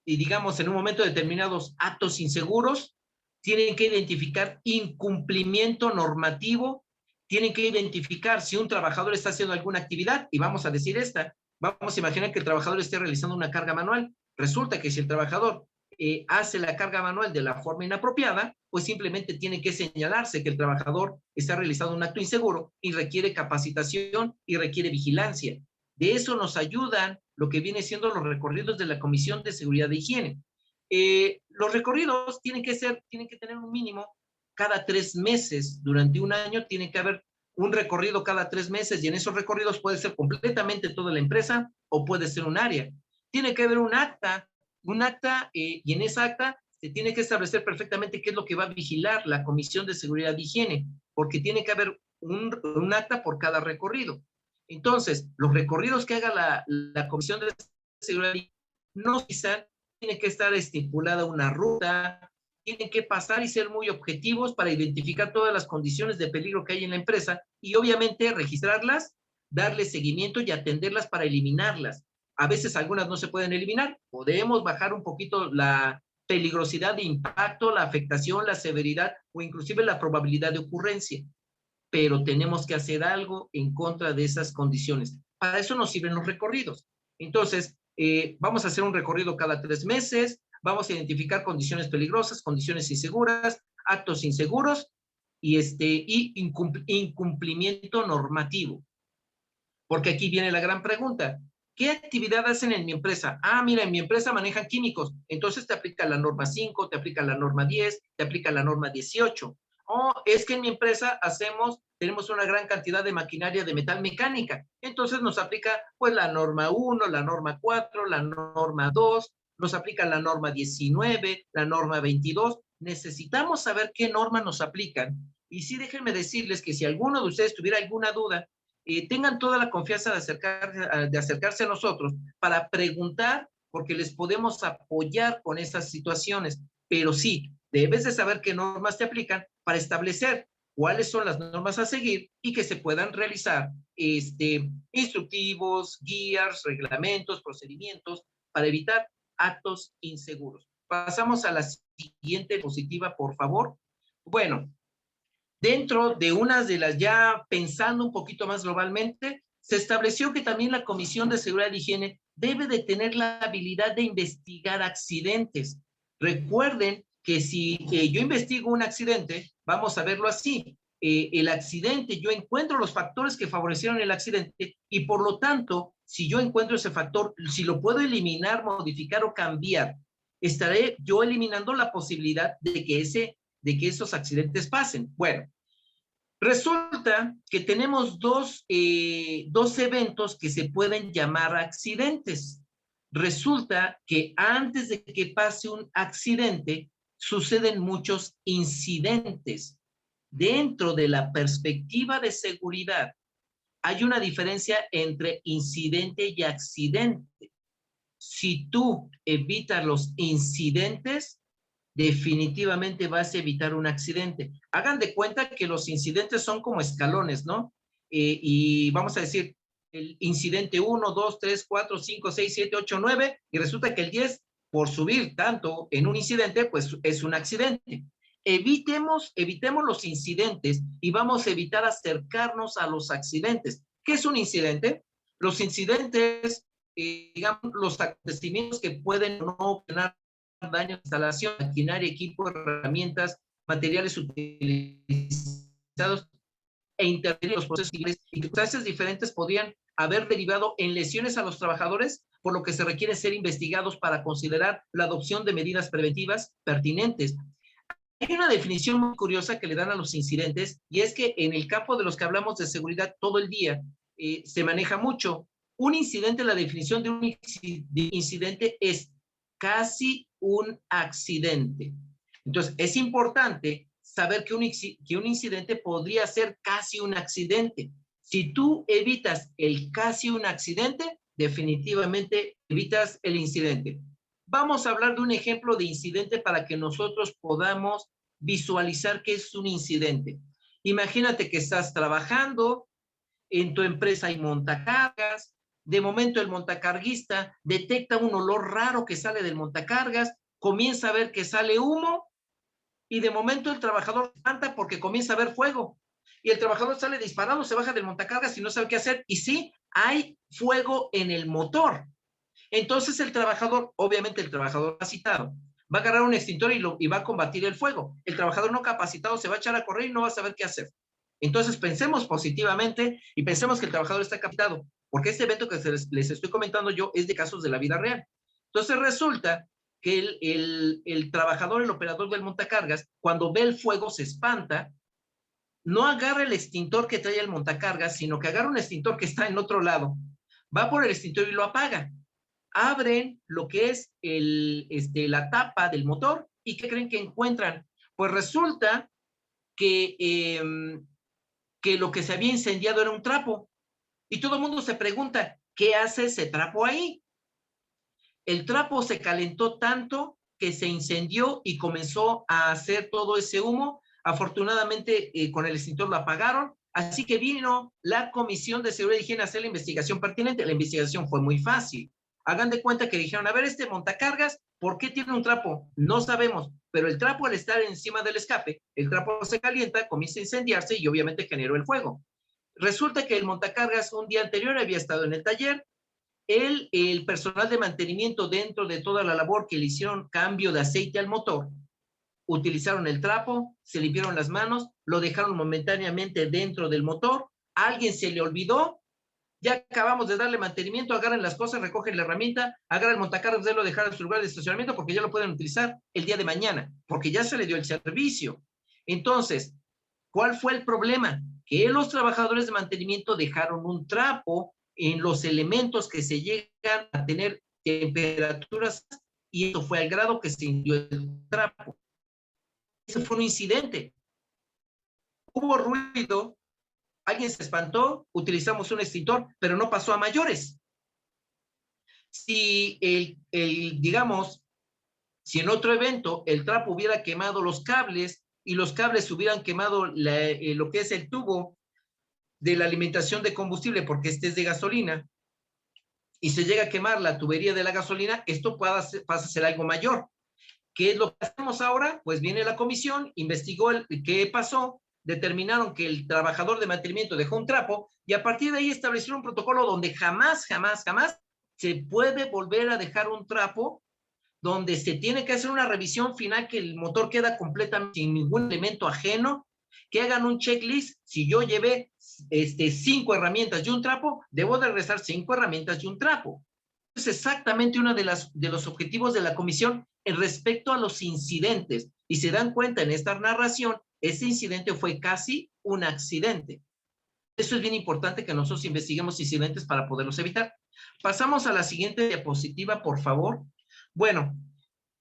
digamos, en un momento determinados actos inseguros, tienen que identificar incumplimiento normativo, tienen que identificar si un trabajador está haciendo alguna actividad, y vamos a decir vamos a imaginar que el trabajador esté realizando una carga manual. Resulta que si el trabajador hace la carga manual de la forma inapropiada, pues simplemente tiene que señalarse que el trabajador está realizando un acto inseguro y requiere capacitación y requiere vigilancia. De eso nos ayudan lo que viene siendo los recorridos de la Comisión de Seguridad e Higiene. Los recorridos tienen que tener un mínimo cada 3 meses. Durante un año tiene que haber un recorrido cada 3 meses y en esos recorridos puede ser completamente toda la empresa o puede ser un área. Tiene que haber un acta y en esa acta se tiene que establecer perfectamente qué es lo que va a vigilar la Comisión de Seguridad e Higiene, porque tiene que haber un acta por cada recorrido. Entonces, los recorridos que haga la Comisión de Seguridad y no quizá tiene que estar estipulada una ruta, tienen que pasar y ser muy objetivos para identificar todas las condiciones de peligro que hay en la empresa y obviamente registrarlas, darle seguimiento y atenderlas para eliminarlas. A veces algunas no se pueden eliminar, podemos bajar un poquito la peligrosidad de impacto, la afectación, la severidad o inclusive la probabilidad de ocurrencia, pero tenemos que hacer algo en contra de esas condiciones. Para eso nos sirven los recorridos. Entonces, vamos a hacer un recorrido cada 3 meses, vamos a identificar condiciones peligrosas, condiciones inseguras, actos inseguros y incumplimiento normativo. Porque aquí viene la gran pregunta. ¿Qué actividad hacen en mi empresa? Ah, mira, en mi empresa manejan químicos. Entonces te aplica la norma 5, te aplica la norma 10, te aplica la norma 18. Oh, es que en mi empresa tenemos una gran cantidad de maquinaria de metal mecánica. Entonces nos aplica pues la norma 1, la norma 4, la norma 2, nos aplica la norma 19, la norma 22. Necesitamos saber qué norma nos aplican. Y sí, déjenme decirles que si alguno de ustedes tuviera alguna duda, tengan toda la confianza de acercarse a nosotros para preguntar, porque les podemos apoyar con esas situaciones. pero sí, debes de saber qué normas te aplican para establecer cuáles son las normas a seguir y que se puedan realizar instructivos, guías, reglamentos, procedimientos para evitar actos inseguros. Pasamos a la siguiente diapositiva, por favor. Bueno, dentro de unas de las, ya pensando un poquito más globalmente, se estableció que también la Comisión de Seguridad y Higiene debe de tener la habilidad de investigar accidentes. Recuerden que si yo investigo un accidente, vamos a verlo así, el accidente, yo encuentro los factores que favorecieron el accidente y por lo tanto, si yo encuentro ese factor, si lo puedo eliminar, modificar o cambiar, estaré yo eliminando la posibilidad de que esos accidentes pasen. Bueno, resulta que tenemos dos eventos que se pueden llamar accidentes. Resulta que antes de que pase un accidente, suceden muchos incidentes. Dentro de la perspectiva de seguridad, hay una diferencia entre incidente y accidente. Si tú evitas los incidentes, definitivamente vas a evitar un accidente. Hagan de cuenta que los incidentes son como escalones, ¿no? Y vamos a decir, el incidente 1, 2, 3, 4, 5, 6, 7, 8, 9, y resulta que el 10, por subir tanto en un incidente, pues es un accidente. Evitemos los incidentes y vamos a evitar acercarnos a los accidentes. ¿Qué es un incidente? Los incidentes, digamos, los acontecimientos que pueden no ocasionar daño a instalación, maquinaria, equipo, herramientas, materiales utilizados e intervenir en los procesos civiles y que circunstancias diferentes podrían haber derivado en lesiones a los trabajadores, por lo que se requiere ser investigados para considerar la adopción de medidas preventivas pertinentes. Hay una definición muy curiosa que le dan a los incidentes y es que en el campo de los que hablamos de seguridad todo el día se maneja mucho. Un incidente, la definición de un incidente es casi un accidente. Entonces, es importante saber que un incidente podría ser casi un accidente. Si tú evitas el casi un accidente, definitivamente evitas el incidente. Vamos a hablar de un ejemplo de incidente para que nosotros podamos visualizar qué es un incidente. Imagínate que estás trabajando, en tu empresa hay montacargas, de momento el montacarguista detecta un olor raro que sale del montacargas, comienza a ver que sale humo y de momento el trabajador se espanta porque comienza a ver fuego. Y el trabajador sale disparado, se baja del montacargas y no sabe qué hacer. Y sí, hay fuego en el motor. Entonces el trabajador, obviamente el trabajador capacitado, va a agarrar un extintor y va a combatir el fuego. El trabajador no capacitado se va a echar a correr y no va a saber qué hacer. Entonces pensemos positivamente y pensemos que el trabajador está capacitado, porque este evento que les estoy comentando yo es de casos de la vida real. Entonces resulta que el trabajador, el operador del montacargas, cuando ve el fuego se espanta, no agarra el extintor que trae el montacargas, sino que agarra un extintor que está en otro lado, va por el extintor y lo apaga. Abren lo que es la tapa del motor y ¿qué creen que encuentran? Pues resulta que lo que se había incendiado era un trapo. Y todo el mundo se pregunta, ¿qué hace ese trapo ahí? El trapo se calentó tanto que se incendió y comenzó a hacer todo ese humo. Afortunadamente, con el extintor lo apagaron. Así que vino la Comisión de Seguridad y Higiene a hacer la investigación pertinente. La investigación fue muy fácil. Hagan de cuenta que dijeron, a ver, este montacargas, ¿por qué tiene un trapo? No sabemos, pero el trapo al estar encima del escape, el trapo se calienta, comienza a incendiarse y obviamente generó el fuego. Resulta que el montacargas un día anterior había estado en el taller, el personal de mantenimiento dentro de toda la labor que le hicieron cambio de aceite al motor, utilizaron el trapo, se limpiaron las manos, lo dejaron momentáneamente dentro del motor, a alguien se le olvidó, ya acabamos de darle mantenimiento, agarran las cosas, recogen la herramienta, agarran el montacargas, de lo dejar en su lugar de estacionamiento porque ya lo pueden utilizar el día de mañana, porque ya se le dio el servicio. Entonces, ¿cuál fue el problema? Que los trabajadores de mantenimiento dejaron un trapo en los elementos que se llegan a tener temperaturas y eso fue al grado que se incendió el trapo. Ese fue un incidente. Hubo ruido, alguien se espantó, utilizamos un extintor, pero no pasó a mayores. Si digamos, Si en otro evento el trapo hubiera quemado los cables y los cables hubieran quemado lo que es el tubo de la alimentación de combustible, porque este es de gasolina, y se llega a quemar la tubería de la gasolina, esto pasa a ser algo mayor. ¿Qué es lo que hacemos ahora? Pues viene la comisión, investigó qué pasó, determinaron que el trabajador de mantenimiento dejó un trapo y a partir de ahí establecieron un protocolo donde jamás se puede volver a dejar un trapo, donde se tiene que hacer una revisión final que el motor queda completamente sin ningún elemento ajeno, que hagan un checklist. Si yo llevé 5 herramientas y un trapo, debo de regresar 5 herramientas y un trapo. Es exactamente uno de los objetivos de la comisión en respecto a los incidentes. Y se dan cuenta en esta narración, ese incidente fue casi un accidente. Eso es bien importante que nosotros investiguemos incidentes para poderlos evitar. Pasamos a la siguiente diapositiva, por favor. Bueno,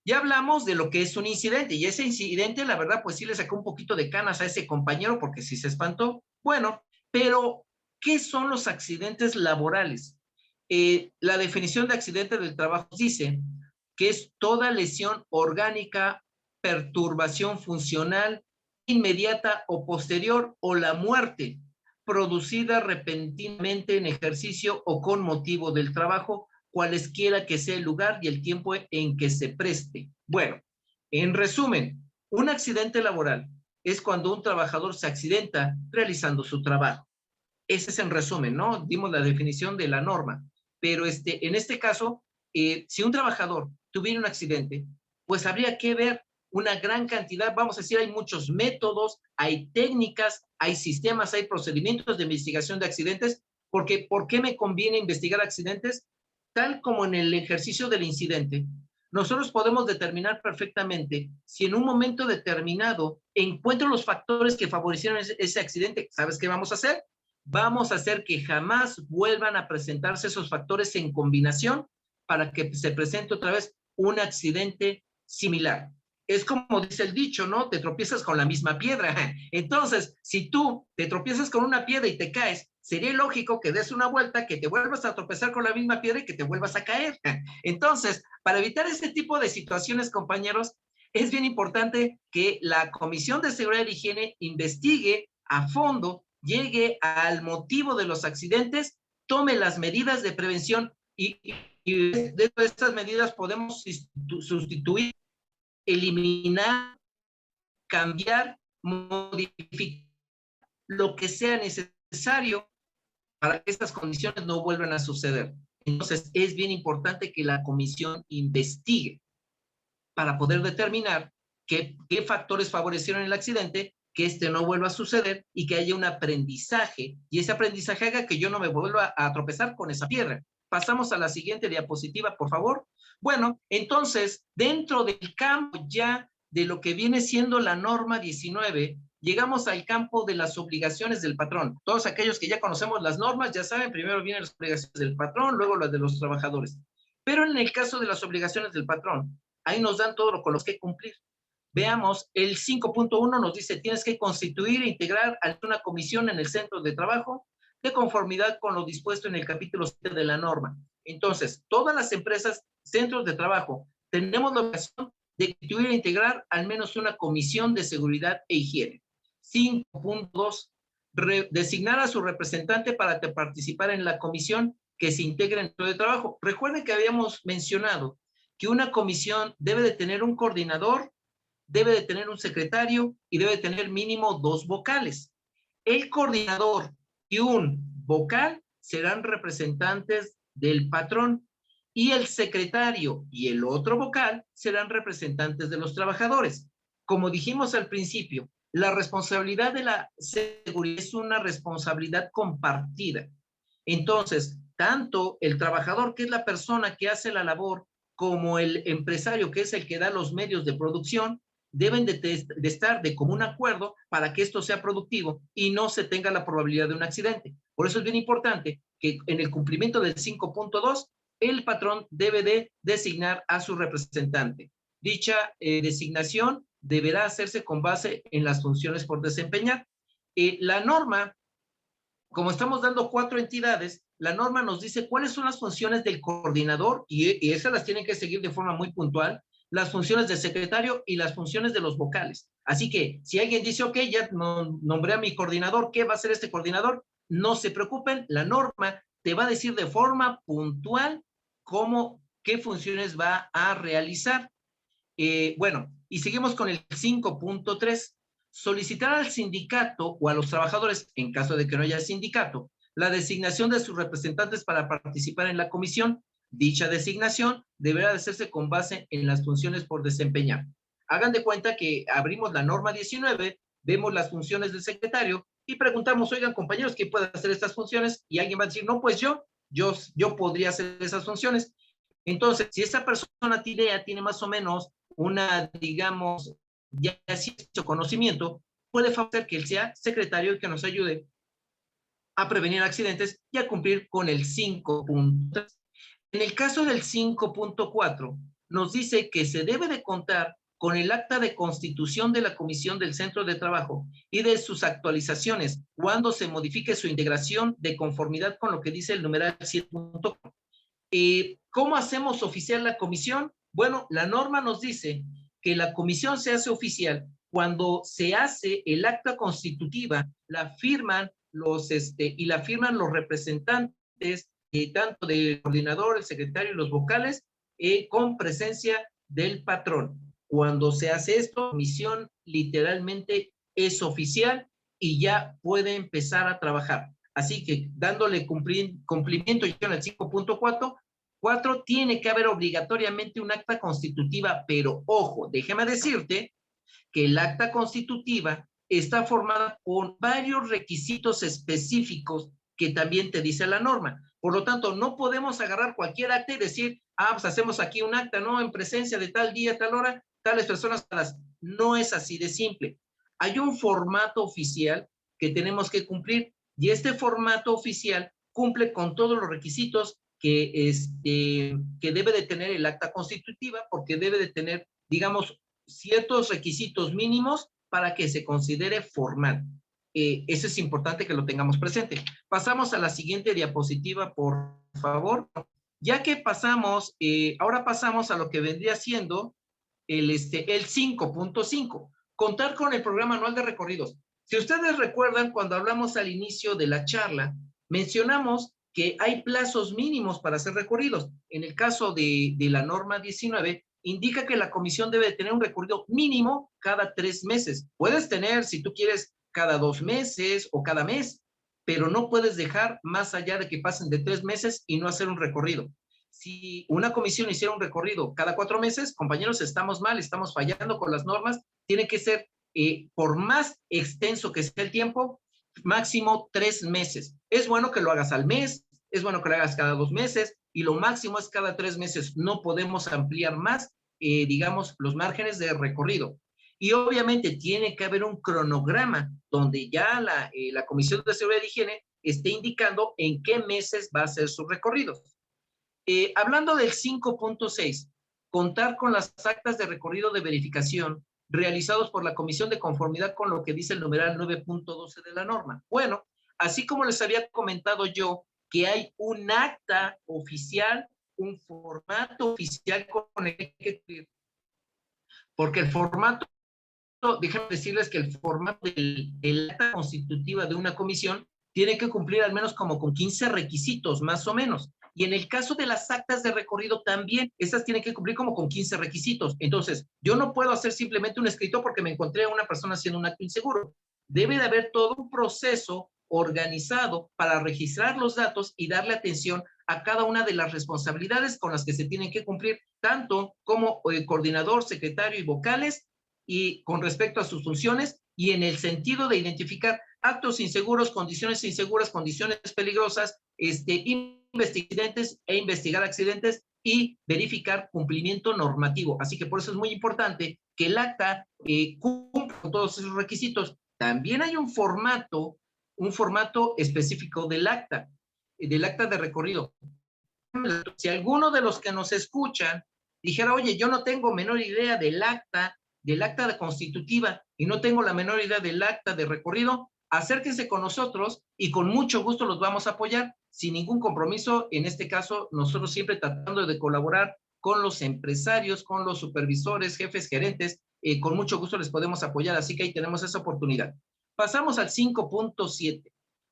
ya hablamos de lo que es un incidente y ese incidente, la verdad, pues sí le sacó un poquito de canas a ese compañero porque sí se espantó. Bueno, pero ¿qué son los accidentes laborales? La definición de accidente del trabajo dice que es toda lesión orgánica, perturbación funcional, inmediata o posterior, o la muerte producida repentinamente en ejercicio o con motivo del trabajo, cualesquiera que sea el lugar y el tiempo en que se preste. Bueno, en resumen, un accidente laboral es cuando un trabajador se accidenta realizando su trabajo. Ese es en resumen, ¿no? Dimos la definición de la norma. Pero en este caso, si un trabajador tuviera un accidente, pues habría que ver una gran cantidad, vamos a decir, hay muchos métodos, hay técnicas, hay sistemas, hay procedimientos de investigación de accidentes, porque ¿por qué me conviene investigar accidentes? Tal como en el ejercicio del incidente, nosotros podemos determinar perfectamente si en un momento determinado encuentro los factores que favorecieron ese accidente. ¿Sabes qué vamos a hacer? Vamos a hacer que jamás vuelvan a presentarse esos factores en combinación para que se presente otra vez un accidente similar. Es como dice el dicho, ¿no? Te tropiezas con la misma piedra. Entonces, si tú te tropiezas con una piedra y te caes, sería lógico que des una vuelta, que te vuelvas a tropezar con la misma piedra y que te vuelvas a caer. Entonces, para evitar este tipo de situaciones, compañeros, es bien importante que la Comisión de Seguridad y Higiene investigue a fondo, llegue al motivo de los accidentes, tome las medidas de prevención y de estas medidas podemos sustituir, eliminar, cambiar, modificar lo que sea necesario para que estas condiciones no vuelvan a suceder. Entonces, es bien importante que la comisión investigue para poder determinar qué factores favorecieron el accidente, que no vuelva a suceder y que haya un aprendizaje, y ese aprendizaje haga que yo no me vuelva a tropezar con esa piedra. Pasamos a la siguiente diapositiva, por favor. Bueno, entonces, dentro del campo ya de lo que viene siendo la norma 19, llegamos al campo de las obligaciones del patrón. Todos aquellos que ya conocemos las normas, ya saben, primero vienen las obligaciones del patrón, luego las de los trabajadores. Pero en el caso de las obligaciones del patrón, ahí nos dan todo lo con los que cumplir. Veamos, el 5.1 nos dice, tienes que constituir e integrar una comisión en el centro de trabajo de conformidad con lo dispuesto en el capítulo 7 de la norma. Entonces, todas las empresas, centros de trabajo, tenemos la obligación de constituir e integrar al menos una comisión de seguridad e higiene. 5.2, designar a su representante para participar en la comisión que se integre en el centro de trabajo. Recuerden que habíamos mencionado que una comisión debe de tener un coordinador, debe de tener un secretario y debe de tener mínimo 2 vocales. El coordinador y un vocal serán representantes del patrón y el secretario y el otro vocal serán representantes de los trabajadores. Como dijimos al principio, la responsabilidad de la seguridad es una responsabilidad compartida. Entonces, tanto el trabajador, que es la persona que hace la labor, como el empresario, que es el que da los medios de producción, deben de estar de común acuerdo para que esto sea productivo y no se tenga la probabilidad de un accidente. Por eso es bien importante que en el cumplimiento del 5.2, el patrón debe de designar a su representante. Dicha designación deberá hacerse con base en las funciones por desempeñar. La norma, como estamos dando 4 entidades, la norma nos dice cuáles son las funciones del coordinador y esas las tienen que seguir de forma muy puntual. las funciones del secretario y las funciones de los vocales. Así que si alguien dice, ok, ya nombré a mi coordinador, ¿qué va a hacer este coordinador? No se preocupen, la norma te va a decir de forma puntual qué funciones va a realizar. Bueno, y seguimos con el 5.3. Solicitar al sindicato o a los trabajadores, en caso de que no haya sindicato, la designación de sus representantes para participar en la comisión. Dicha designación deberá de hacerse con base en las funciones por desempeñar. Hagan de cuenta que abrimos la norma 19, vemos las funciones del secretario y preguntamos, oigan, compañeros, ¿quién puede hacer estas funciones? Y alguien va a decir, no, pues yo podría hacer esas funciones. Entonces, si esa persona tiene más o menos una, digamos, ya cierto conocimiento, puede favorecer que él sea secretario y que nos ayude a prevenir accidentes y a cumplir con el 5.3. En el caso del 5.4, nos dice que se debe de contar con el acta de constitución de la Comisión del Centro de Trabajo y de sus actualizaciones cuando se modifique su integración de conformidad con lo que dice el numeral 7.4. ¿Cómo hacemos oficial la comisión? Bueno, la norma nos dice que la comisión se hace oficial cuando se hace el acta constitutiva, la firman los representantes, tanto del coordinador, el secretario y los vocales, con presencia del patrón. Cuando se hace esto, la comisión literalmente es oficial y ya puede empezar a trabajar. Así que dándole cumplimiento ya en el 5.4, tiene que haber obligatoriamente un acta constitutiva, pero ojo, déjame decirte que el acta constitutiva está formada por varios requisitos específicos que también te dice la norma. Por lo tanto, no podemos agarrar cualquier acta y decir, pues hacemos aquí un acta, ¿no? En presencia de tal día, tal hora, tales personas. No es así de simple. Hay un formato oficial que tenemos que cumplir y este formato oficial cumple con todos los requisitos que debe de tener el acta constitutiva, porque debe de tener, digamos, ciertos requisitos mínimos para que se considere formal. Eso es importante que lo tengamos presente. Pasamos a la siguiente diapositiva, por favor. Ya que pasamos, ahora pasamos a lo que vendría siendo el 5.5. Contar con el programa anual de recorridos. Si ustedes recuerdan, cuando hablamos al inicio de la charla, mencionamos que hay plazos mínimos para hacer recorridos. En el caso de la norma 19, indica que la comisión debe tener un recorrido mínimo cada 3 meses. Puedes tener, si tú quieres, cada 2 meses o cada mes, pero no puedes dejar más allá de que pasen de 3 meses y no hacer un recorrido. Si una comisión hiciera un recorrido cada 4 meses, compañeros, estamos mal, estamos fallando con las normas. Tiene que ser, por más extenso que sea el tiempo, máximo 3 meses. Es bueno que lo hagas al mes, es bueno que lo hagas cada 2 meses, y lo máximo es cada 3 meses. No podemos ampliar más, digamos, los márgenes de recorrido. Y obviamente tiene que haber un cronograma donde ya la Comisión de Seguridad y Higiene esté indicando en qué meses va a hacer sus recorridos. Hablando del 5.6, contar con las actas de recorrido de verificación realizados por la Comisión de Conformidad con lo que dice el numeral 9.12 de la norma. Bueno, así como les había comentado yo que hay un acta oficial, un formato oficial con el que cumplir, porque el formato, déjenme decirles que el formato del acta constitutiva de una comisión tiene que cumplir al menos como con 15 requisitos, más o menos. Y en el caso de las actas de recorrido también, esas tienen que cumplir como con 15 requisitos. Entonces, yo no puedo hacer simplemente un escrito porque me encontré a una persona haciendo un acto inseguro. Debe de haber todo un proceso organizado para registrar los datos y darle atención a cada una de las responsabilidades con las que se tienen que cumplir, tanto como coordinador, secretario y vocales, y con respecto a sus funciones, y en el sentido de identificar actos inseguros, condiciones inseguras, condiciones peligrosas, accidentes e investigar accidentes y verificar cumplimiento normativo. Así que por eso es muy importante que el acta cumpla con todos esos requisitos. También hay un formato específico del acta de recorrido. Si alguno de los que nos escuchan dijera, oye, yo no tengo menor idea del acta de constitutiva y no tengo la menor idea del acta de recorrido, acérquense con nosotros y con mucho gusto los vamos a apoyar sin ningún compromiso. En este caso, nosotros siempre tratando de colaborar con los empresarios, con los supervisores, jefes, gerentes. Con mucho gusto les podemos apoyar, así que ahí tenemos esa oportunidad. Pasamos al 5.7.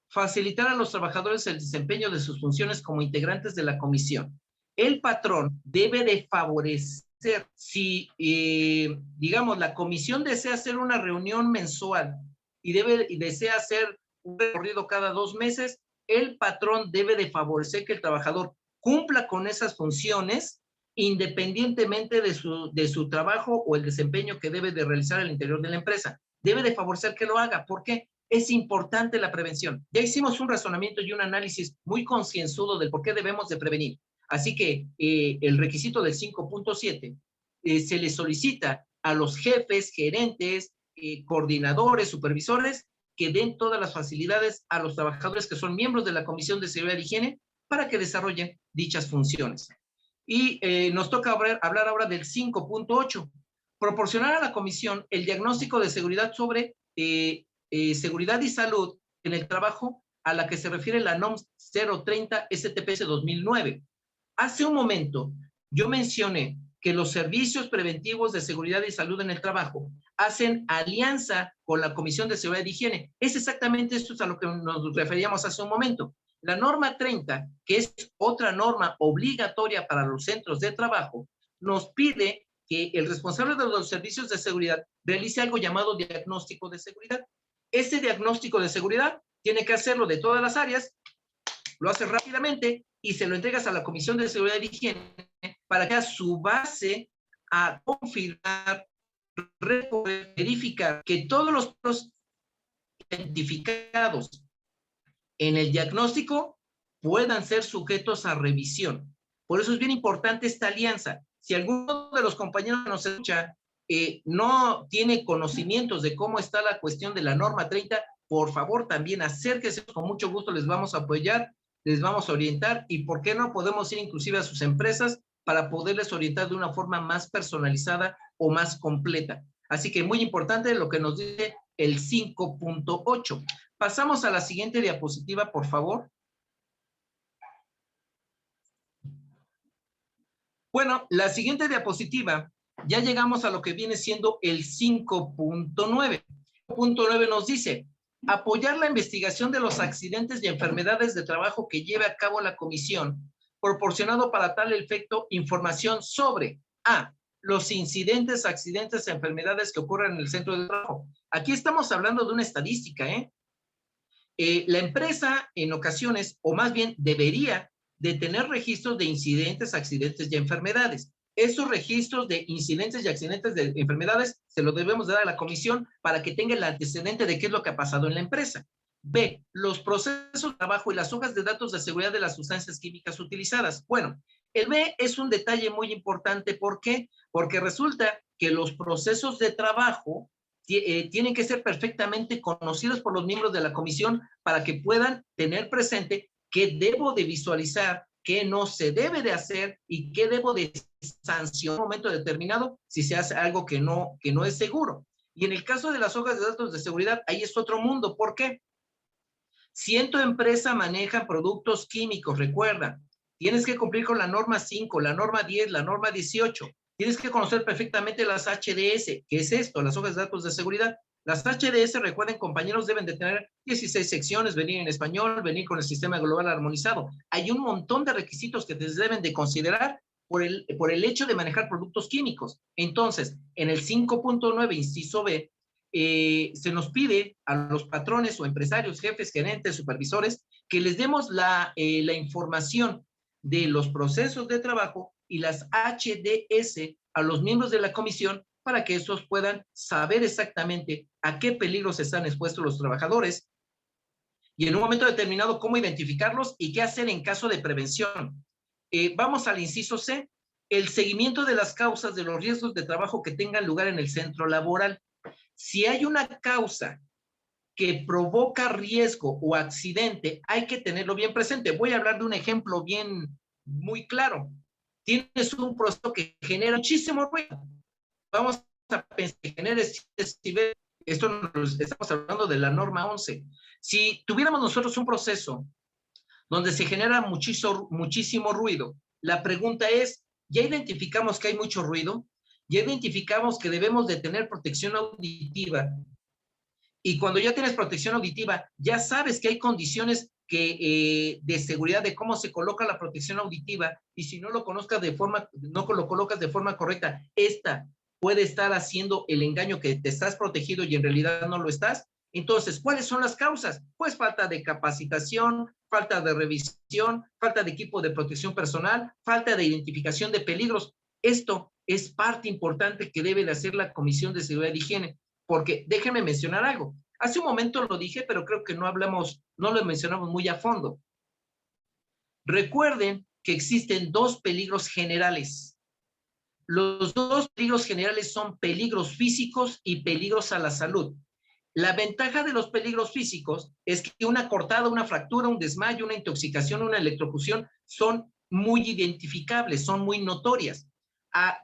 Facilitar a los trabajadores el desempeño de sus funciones como integrantes de la comisión. El patrón debe de favorecer, si, digamos, la comisión desea hacer una reunión mensual y desea hacer un recorrido cada 2 meses, el patrón debe de favorecer que el trabajador cumpla con esas funciones independientemente de su trabajo o el desempeño que debe de realizar al interior de la empresa. Debe de favorecer que lo haga. ¿Por qué? Es importante la prevención. Ya hicimos un razonamiento y un análisis muy concienzudo del por qué debemos de prevenir. Así que el requisito del 5.7 se le solicita a los jefes, gerentes, coordinadores, supervisores, que den todas las facilidades a los trabajadores que son miembros de la Comisión de Seguridad y Higiene para que desarrollen dichas funciones. Y nos toca hablar ahora del 5.8. Proporcionar a la comisión el diagnóstico de seguridad sobre seguridad y salud en el trabajo a la que se refiere la NOM 030 STPS 2009. Hace un momento yo mencioné que los servicios preventivos de seguridad y salud en el trabajo hacen alianza con la Comisión de Seguridad y Higiene. Es exactamente esto a lo que nos referíamos hace un momento. La norma 30, que es otra norma obligatoria para los centros de trabajo, nos pide que el responsable de los servicios de seguridad realice algo llamado diagnóstico de seguridad. Ese diagnóstico de seguridad tiene que hacerlo de todas las áreas, lo hace rápidamente y se lo entregas a la Comisión de Seguridad y Higiene para que a su base a confirmar, verificar que todos los identificados en el diagnóstico puedan ser sujetos a revisión. Por eso es bien importante esta alianza. Si alguno de los compañeros que nos escucha no tiene conocimientos de cómo está la cuestión de la norma 30, por favor también acérquese, con mucho gusto les vamos a apoyar, les vamos a orientar y por qué no podemos ir inclusive a sus empresas para poderles orientar de una forma más personalizada o más completa. Así que muy importante lo que nos dice el 5.8. Pasamos a la siguiente diapositiva, por favor. Bueno, la siguiente diapositiva, ya llegamos a lo que viene siendo el 5.9. 5.9 nos dice, apoyar la investigación de los accidentes y enfermedades de trabajo que lleve a cabo la comisión, proporcionado para tal efecto información sobre A, los incidentes, accidentes, enfermedades que ocurren en el centro de trabajo. Aquí estamos hablando de una estadística, la empresa en ocasiones, o más bien debería de tener registros de incidentes, accidentes y enfermedades. Esos registros de incidentes y accidentes de enfermedades se los debemos dar a la comisión para que tenga el antecedente de qué es lo que ha pasado en la empresa. B, los procesos de trabajo y las hojas de datos de seguridad de las sustancias químicas utilizadas. Bueno, el B es un detalle muy importante. ¿Por qué? Porque resulta que los procesos de trabajo tienen que ser perfectamente conocidos por los miembros de la comisión para que puedan tener presente qué debo de visualizar, qué no se debe de hacer y qué debo de sancionar en un momento determinado si se hace algo que no es seguro. Y en el caso de las hojas de datos de seguridad, ahí es otro mundo. ¿Por qué? Si en tu empresa manejan productos químicos, recuerda, tienes que cumplir con la norma 5, la norma 10, la norma 18. Tienes que conocer perfectamente las HDS. ¿Qué es esto? Las hojas de datos de seguridad. Las HDS, recuerden, compañeros, deben de tener 16 secciones, venir en español, venir con el sistema global armonizado. Hay un montón de requisitos que deben de considerar por el hecho de manejar productos químicos. Entonces, en el 5.9, inciso B, se nos pide a los patrones o empresarios, jefes, gerentes, supervisores, que les demos la información de los procesos de trabajo y las HDS a los miembros de la comisión para que estos puedan saber exactamente a qué peligros están expuestos los trabajadores y en un momento determinado cómo identificarlos y qué hacer en caso de prevención. Vamos al inciso C, el seguimiento de las causas de los riesgos de trabajo que tengan lugar en el centro laboral. Si hay una causa que provoca riesgo o accidente, hay que tenerlo bien presente. Voy a hablar de un ejemplo muy claro. Tienes un proceso que genera muchísimo ruido. Vamos a pensar que genere decibelios. Esto estamos hablando de la norma 11. Si tuviéramos nosotros un proceso donde se genera muchísimo ruido, la pregunta es, Ya identificamos que hay mucho ruido, ya identificamos que debemos de tener protección auditiva, y cuando ya tienes protección auditiva, ya sabes que hay condiciones de seguridad de cómo se coloca la protección auditiva, y si no lo conozcas de forma, no lo colocas de forma correcta, esta puede estar haciendo el engaño que te estás protegido y en realidad no lo estás. Entonces, ¿cuáles son las causas? Pues falta de capacitación, falta de revisión, falta de equipo de protección personal, falta de identificación de peligros. Esto es parte importante que debe de hacer la Comisión de Seguridad y Higiene, porque déjenme mencionar algo. Hace un momento lo dije, pero creo que no lo mencionamos muy a fondo. Recuerden que existen dos peligros generales. Los dos peligros generales son peligros físicos y peligros a la salud. La ventaja de los peligros físicos es que una cortada, una fractura, un desmayo, una intoxicación, una electrocución son muy identificables, son muy notorias. A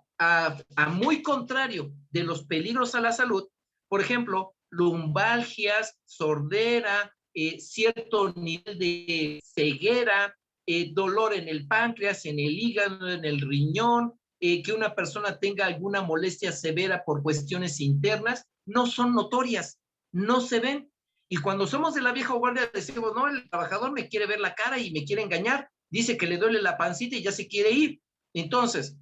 muy contrario de los peligros a la salud, por ejemplo, lumbalgias, sordera, cierto nivel de ceguera, dolor en el páncreas, en el hígado, en el riñón, que una persona tenga alguna molestia severa por cuestiones internas, no son notorias, no se ven. Y cuando somos de la vieja guardia decimos, no, el trabajador me quiere ver la cara y me quiere engañar, dice que le duele la pancita y ya se quiere ir. Entonces,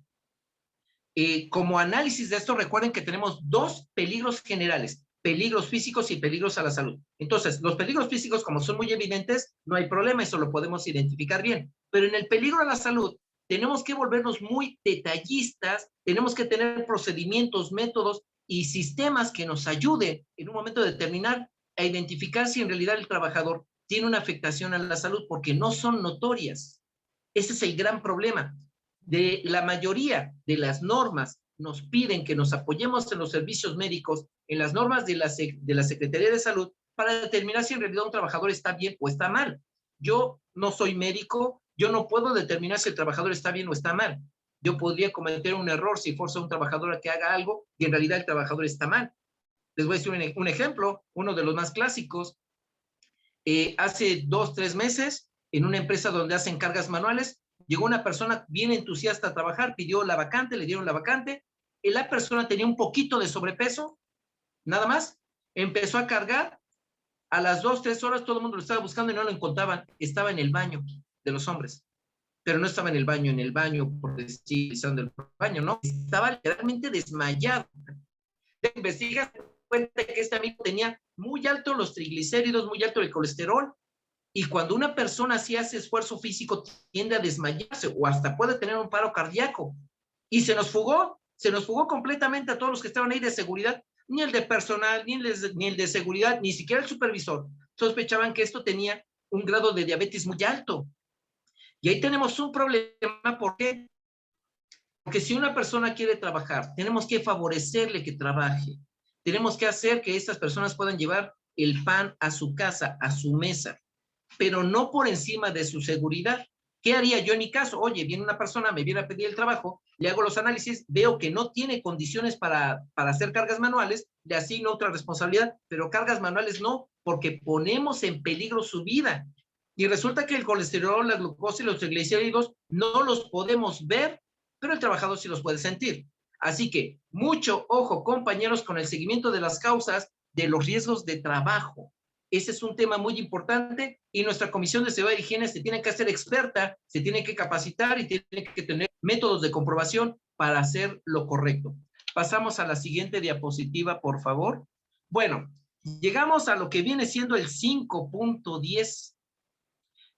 como análisis de esto, recuerden que tenemos dos peligros generales, peligros físicos y peligros a la salud. Entonces, los peligros físicos, como son muy evidentes, no hay problema, eso lo podemos identificar bien. Pero en el peligro a la salud, tenemos que volvernos muy detallistas, tenemos que tener procedimientos, métodos y sistemas que nos ayuden en un momento determinado a identificar si en realidad el trabajador tiene una afectación a la salud, porque no son notorias. Ese es el gran problema. De la mayoría de las normas nos piden que nos apoyemos en los servicios médicos, en las normas de la Secretaría de Salud, para determinar si en realidad un trabajador está bien o está mal. Yo no soy médico, yo no puedo determinar si el trabajador está bien o está mal. Yo podría cometer un error si forzo a un trabajador a que haga algo y en realidad el trabajador está mal. Les voy a decir un ejemplo, uno de los más clásicos. Hace 2, 3 meses, en una empresa donde hacen cargas manuales, llegó una persona bien entusiasta a trabajar, pidió la vacante, le dieron la vacante, y la persona tenía un poquito de sobrepeso, nada más, empezó a cargar, a las 2, 3 horas todo el mundo lo estaba buscando y no lo encontraban, estaba en el baño de los hombres, pero no estaba en el baño, por decir, utilizando el baño, no, estaba literalmente desmayado. Investiga, cuenta que este amigo tenía muy alto los triglicéridos, muy alto el colesterol, y cuando una persona así hace esfuerzo físico tiende a desmayarse o hasta puede tener un paro cardíaco. Y se nos fugó completamente a todos los que estaban ahí de seguridad, ni el de personal, ni el de seguridad, ni siquiera el supervisor. Sospechaban que esto tenía un grado de diabetes muy alto. Y ahí tenemos un problema, ¿por qué? Porque si una persona quiere trabajar, tenemos que favorecerle que trabaje. Tenemos que hacer que estas personas puedan llevar el pan a su casa, a su mesa, pero no por encima de su seguridad. ¿Qué haría yo en mi caso? Oye, viene una persona, me viene a pedir el trabajo, le hago los análisis, veo que no tiene condiciones para hacer cargas manuales, le asigno otra responsabilidad, pero cargas manuales no, porque ponemos en peligro su vida. Y resulta que el colesterol, la glucosa y los triglicéridos no los podemos ver, pero el trabajador sí los puede sentir. Así que mucho ojo, compañeros, con el seguimiento de las causas de los riesgos de trabajo. Ese es un tema muy importante y nuestra Comisión de Seguridad y Higiene se tiene que hacer experta, se tiene que capacitar y tiene que tener métodos de comprobación para hacer lo correcto. Pasamos a la siguiente diapositiva, por favor. Bueno, llegamos a lo que viene siendo el 5.10.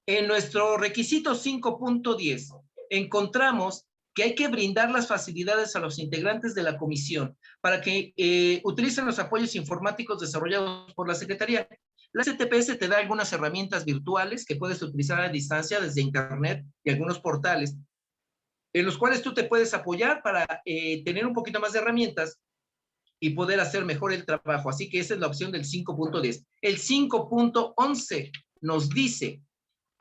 En nuestro requisito 5.10 encontramos que hay que brindar las facilidades a los integrantes de la comisión para que utilicen los apoyos informáticos desarrollados por la Secretaría. La STPS te da algunas herramientas virtuales que puedes utilizar a distancia desde internet y algunos portales, en los cuales tú te puedes apoyar para tener un poquito más de herramientas y poder hacer mejor el trabajo. Así que esa es la opción del 5.10. El 5.11 nos dice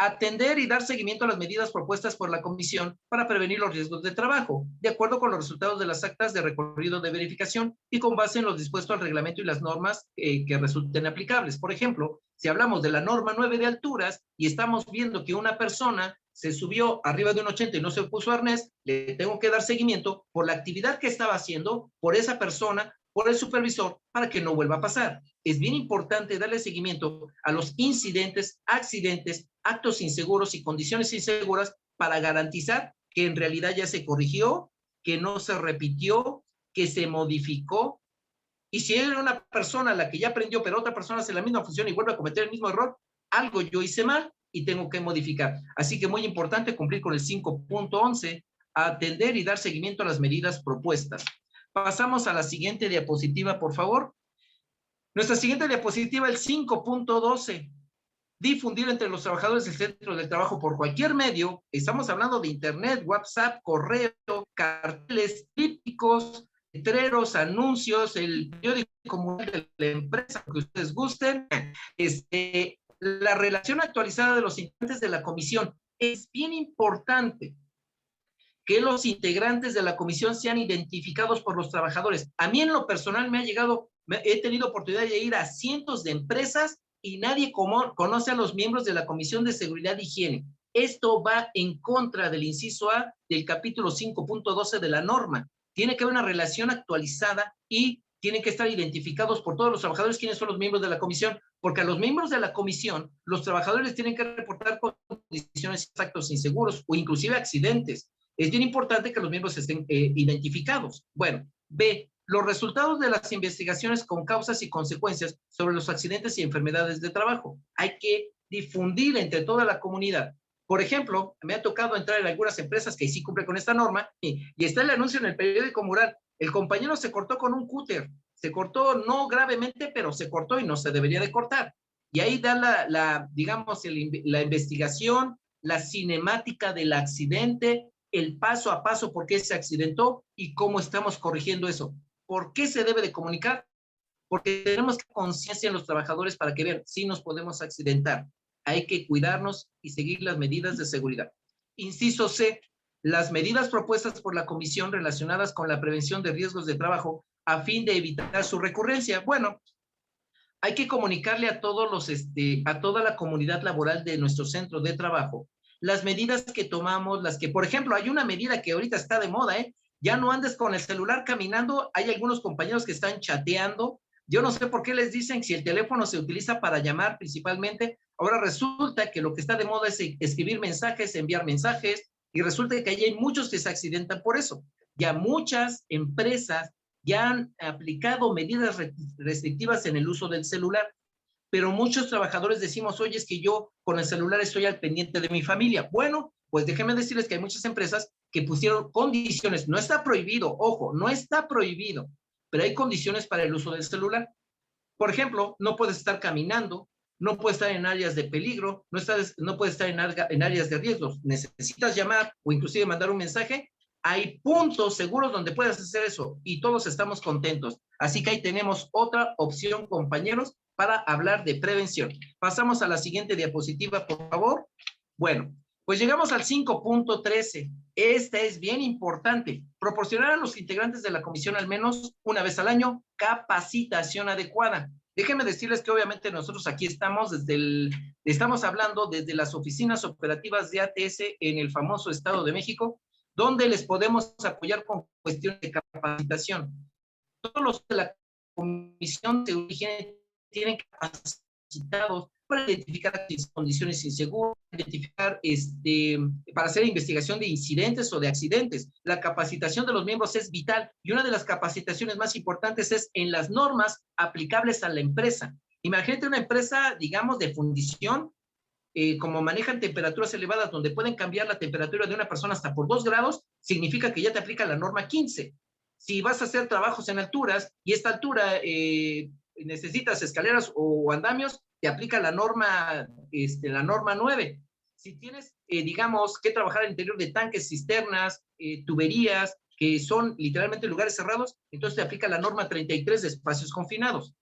atender y dar seguimiento a las medidas propuestas por la comisión para prevenir los riesgos de trabajo, de acuerdo con los resultados de las actas de recorrido de verificación y con base en lo dispuesto al reglamento y las normas que resulten aplicables. Por ejemplo, si hablamos de la norma 9 de alturas y estamos viendo que una persona se subió arriba de un 80 y no se puso arnés, le tengo que dar seguimiento por la actividad que estaba haciendo, por esa persona, por el supervisor, para que no vuelva a pasar. Es bien importante darle seguimiento a los incidentes, accidentes, actos inseguros y condiciones inseguras para garantizar que en realidad ya se corrigió, que no se repitió, que se modificó. Y si era una persona la que ya aprendió, pero otra persona hace la misma función y vuelve a cometer el mismo error, algo yo hice mal y tengo que modificar. Así que muy importante cumplir con el 5.11, atender y dar seguimiento a las medidas propuestas. Pasamos a la siguiente diapositiva, por favor. Nuestra siguiente diapositiva, el 5.12. Difundir entre los trabajadores del centro de trabajo por cualquier medio. Estamos hablando de internet, WhatsApp, correo, carteles típicos, letreros, anuncios, el periódico comunal de la empresa que ustedes gusten. La relación actualizada de los integrantes de la comisión. Es bien importante que los integrantes de la comisión sean identificados por los trabajadores. A mí en lo personal me ha llegado, he tenido oportunidad de ir a cientos de empresas y nadie conoce a los miembros de la Comisión de Seguridad e Higiene. Esto va en contra del inciso A del capítulo 5.12 de la norma. Tiene que haber una relación actualizada y tienen que estar identificados por todos los trabajadores quiénes son los miembros de la comisión, porque a los miembros de la comisión, los trabajadores tienen que reportar condiciones, actos inseguros o inclusive accidentes. Es bien importante que los miembros estén identificados. Bueno, B, los resultados de las investigaciones con causas y consecuencias sobre los accidentes y enfermedades de trabajo. Hay que difundir entre toda la comunidad. Por ejemplo, me ha tocado entrar en algunas empresas que sí cumplen con esta norma y está el anuncio en el periódico mural. El compañero se cortó con un cúter. Se cortó no gravemente, pero se cortó y no se debería de cortar. Y ahí da digamos, la investigación, la cinemática del accidente, el paso a paso por qué se accidentó y cómo estamos corrigiendo eso. ¿Por qué se debe de comunicar? Porque tenemos que conciencia en los trabajadores para que vean si nos podemos accidentar. Hay que cuidarnos y seguir las medidas de seguridad. Inciso C, las medidas propuestas por la comisión relacionadas con la prevención de riesgos de trabajo a fin de evitar su recurrencia. Bueno, hay que comunicarle a a toda la comunidad laboral de nuestro centro de trabajo las medidas que tomamos, las que, por ejemplo, hay una medida que ahorita está de moda, ya no andes con el celular caminando, hay algunos compañeros que están chateando, yo no sé por qué les dicen si el teléfono se utiliza para llamar principalmente, ahora resulta que lo que está de moda es escribir mensajes, enviar mensajes, y resulta que hay muchos que se accidentan por eso. Ya muchas empresas ya han aplicado medidas restrictivas en el uso del celular, pero muchos trabajadores decimos, oye, es que yo con el celular estoy al pendiente de mi familia. Bueno, pues déjenme decirles que hay muchas empresas que pusieron condiciones, no está prohibido, ojo, no está prohibido, pero hay condiciones para el uso del celular. Por ejemplo, no puedes estar caminando, no puedes estar en áreas de peligro, no puedes estar en áreas de riesgo, necesitas llamar o inclusive mandar un mensaje. Hay puntos seguros donde puedes hacer eso y todos estamos contentos. Así que ahí tenemos otra opción, compañeros, para hablar de prevención. Pasamos a la siguiente diapositiva, por favor. Bueno, pues llegamos al 5.13. Esta es bien importante. Proporcionar a los integrantes de la comisión al menos una vez al año capacitación adecuada. Déjenme decirles que obviamente nosotros aquí estamos hablando desde las oficinas operativas de ATS en el famoso Estado de México, donde les podemos apoyar con cuestiones de capacitación. Todos los de la comisión de higiene tienen capacitados para identificar condiciones inseguras, identificar para hacer investigación de incidentes o de accidentes. La capacitación de los miembros es vital y una de las capacitaciones más importantes es en las normas aplicables a la empresa. Imagínate una empresa, digamos, de fundición, como manejan temperaturas elevadas donde pueden cambiar la temperatura de una persona hasta por 2 grados, significa que ya te aplica la norma 15. Si vas a hacer trabajos en alturas y esta altura necesitas escaleras o andamios, te aplica la norma 9. Si tienes, digamos, que trabajar al interior de tanques, cisternas, tuberías, que son literalmente lugares cerrados, entonces te aplica la norma 33 de espacios confinados.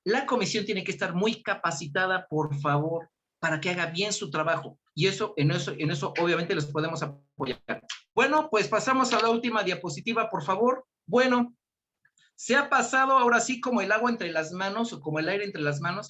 La comisión tiene que estar muy capacitada, por favor, para que haga bien su trabajo. Y en eso obviamente les podemos apoyar. Bueno, pues pasamos a la última diapositiva, por favor. Bueno, se ha pasado ahora sí como el agua entre las manos o como el aire entre las manos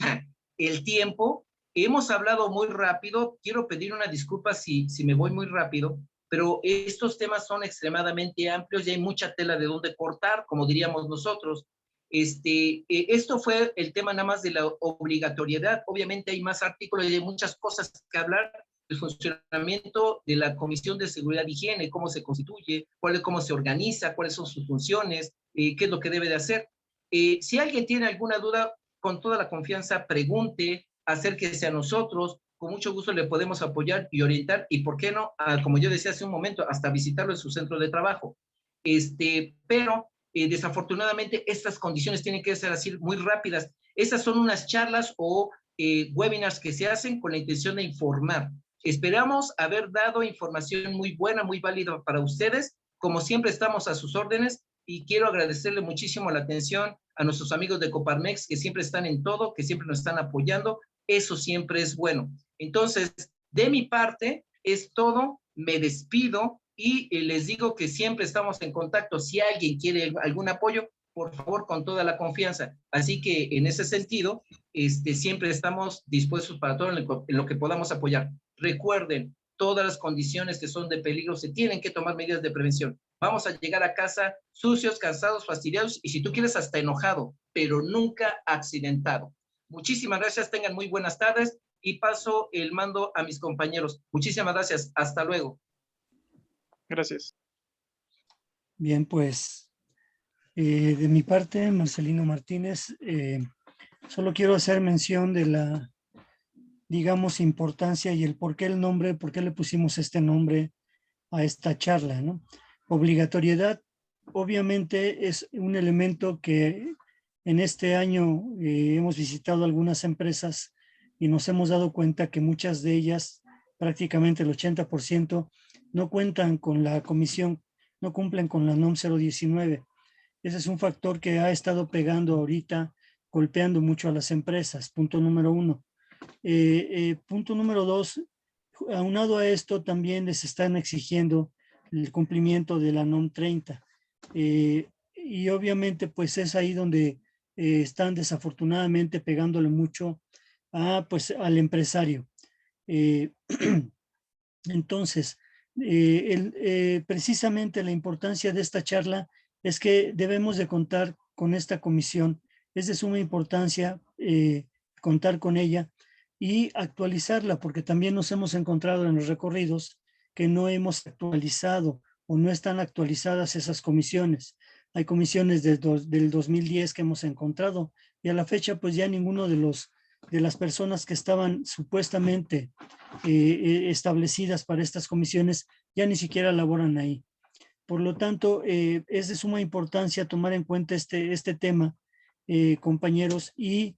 el tiempo. Hemos hablado muy rápido, quiero pedir una disculpa si me voy muy rápido, pero estos temas son extremadamente amplios y hay mucha tela de donde cortar, como diríamos nosotros. Esto fue el tema nada más de la obligatoriedad. Obviamente hay más artículos y hay muchas cosas que hablar. El funcionamiento de la Comisión de Seguridad y Higiene, cómo se constituye, cómo se organiza, cuáles son sus funciones, qué es lo que debe de hacer. Si alguien tiene alguna duda, con toda la confianza, pregunte, acérquese a nosotros, con mucho gusto le podemos apoyar y orientar, y por qué no, como yo decía hace un momento, hasta visitarlo en su centro de trabajo. Pero desafortunadamente estas condiciones tienen que ser así muy rápidas. Estas son unas charlas o webinars que se hacen con la intención de informar. Esperamos haber dado información muy buena, muy válida para ustedes. Como siempre, estamos a sus órdenes y quiero agradecerle muchísimo la atención a nuestros amigos de Coparmex, que siempre están en todo, que siempre nos están apoyando. Eso siempre es bueno. Entonces, de mi parte, es todo. Me despido y les digo que siempre estamos en contacto. Si alguien quiere algún apoyo, por favor, con toda la confianza. Así que en ese sentido, siempre estamos dispuestos para todo en lo que podamos apoyar. Recuerden, todas las condiciones que son de peligro se tienen que tomar medidas de prevención. Vamos a llegar a casa sucios, cansados, fastidiados y si tú quieres hasta enojado, pero nunca accidentado. Muchísimas gracias, tengan muy buenas tardes y paso el mando a mis compañeros. Muchísimas gracias, hasta luego. Gracias. Bien, pues de mi parte, Marcelino Martínez, solo quiero hacer mención de la, digamos, importancia y el por qué el nombre, por qué le pusimos este nombre a esta charla, ¿no? Obligatoriedad, obviamente, es un elemento que en este año hemos visitado algunas empresas y nos hemos dado cuenta que muchas de ellas, prácticamente el 80%, no cuentan con la comisión, no cumplen con la NOM 019. Ese es un factor que ha estado pegando ahorita, golpeando mucho a las empresas, punto número uno. Punto número dos, aunado a esto también les están exigiendo el cumplimiento de la NOM 30. Y obviamente pues es ahí donde están desafortunadamente pegándole mucho pues, al empresario. Entonces, precisamente la importancia de esta charla es que debemos de contar con esta comisión. Es de suma importancia contar con ella y actualizarla, porque también nos hemos encontrado en los recorridos que no hemos actualizado o no están actualizadas esas comisiones. Hay comisiones del 2010 que hemos encontrado y a la fecha pues ya ninguno de las personas que estaban supuestamente establecidas para estas comisiones ya ni siquiera laboran ahí. Por lo tanto, es de suma importancia tomar en cuenta este tema, compañeros, y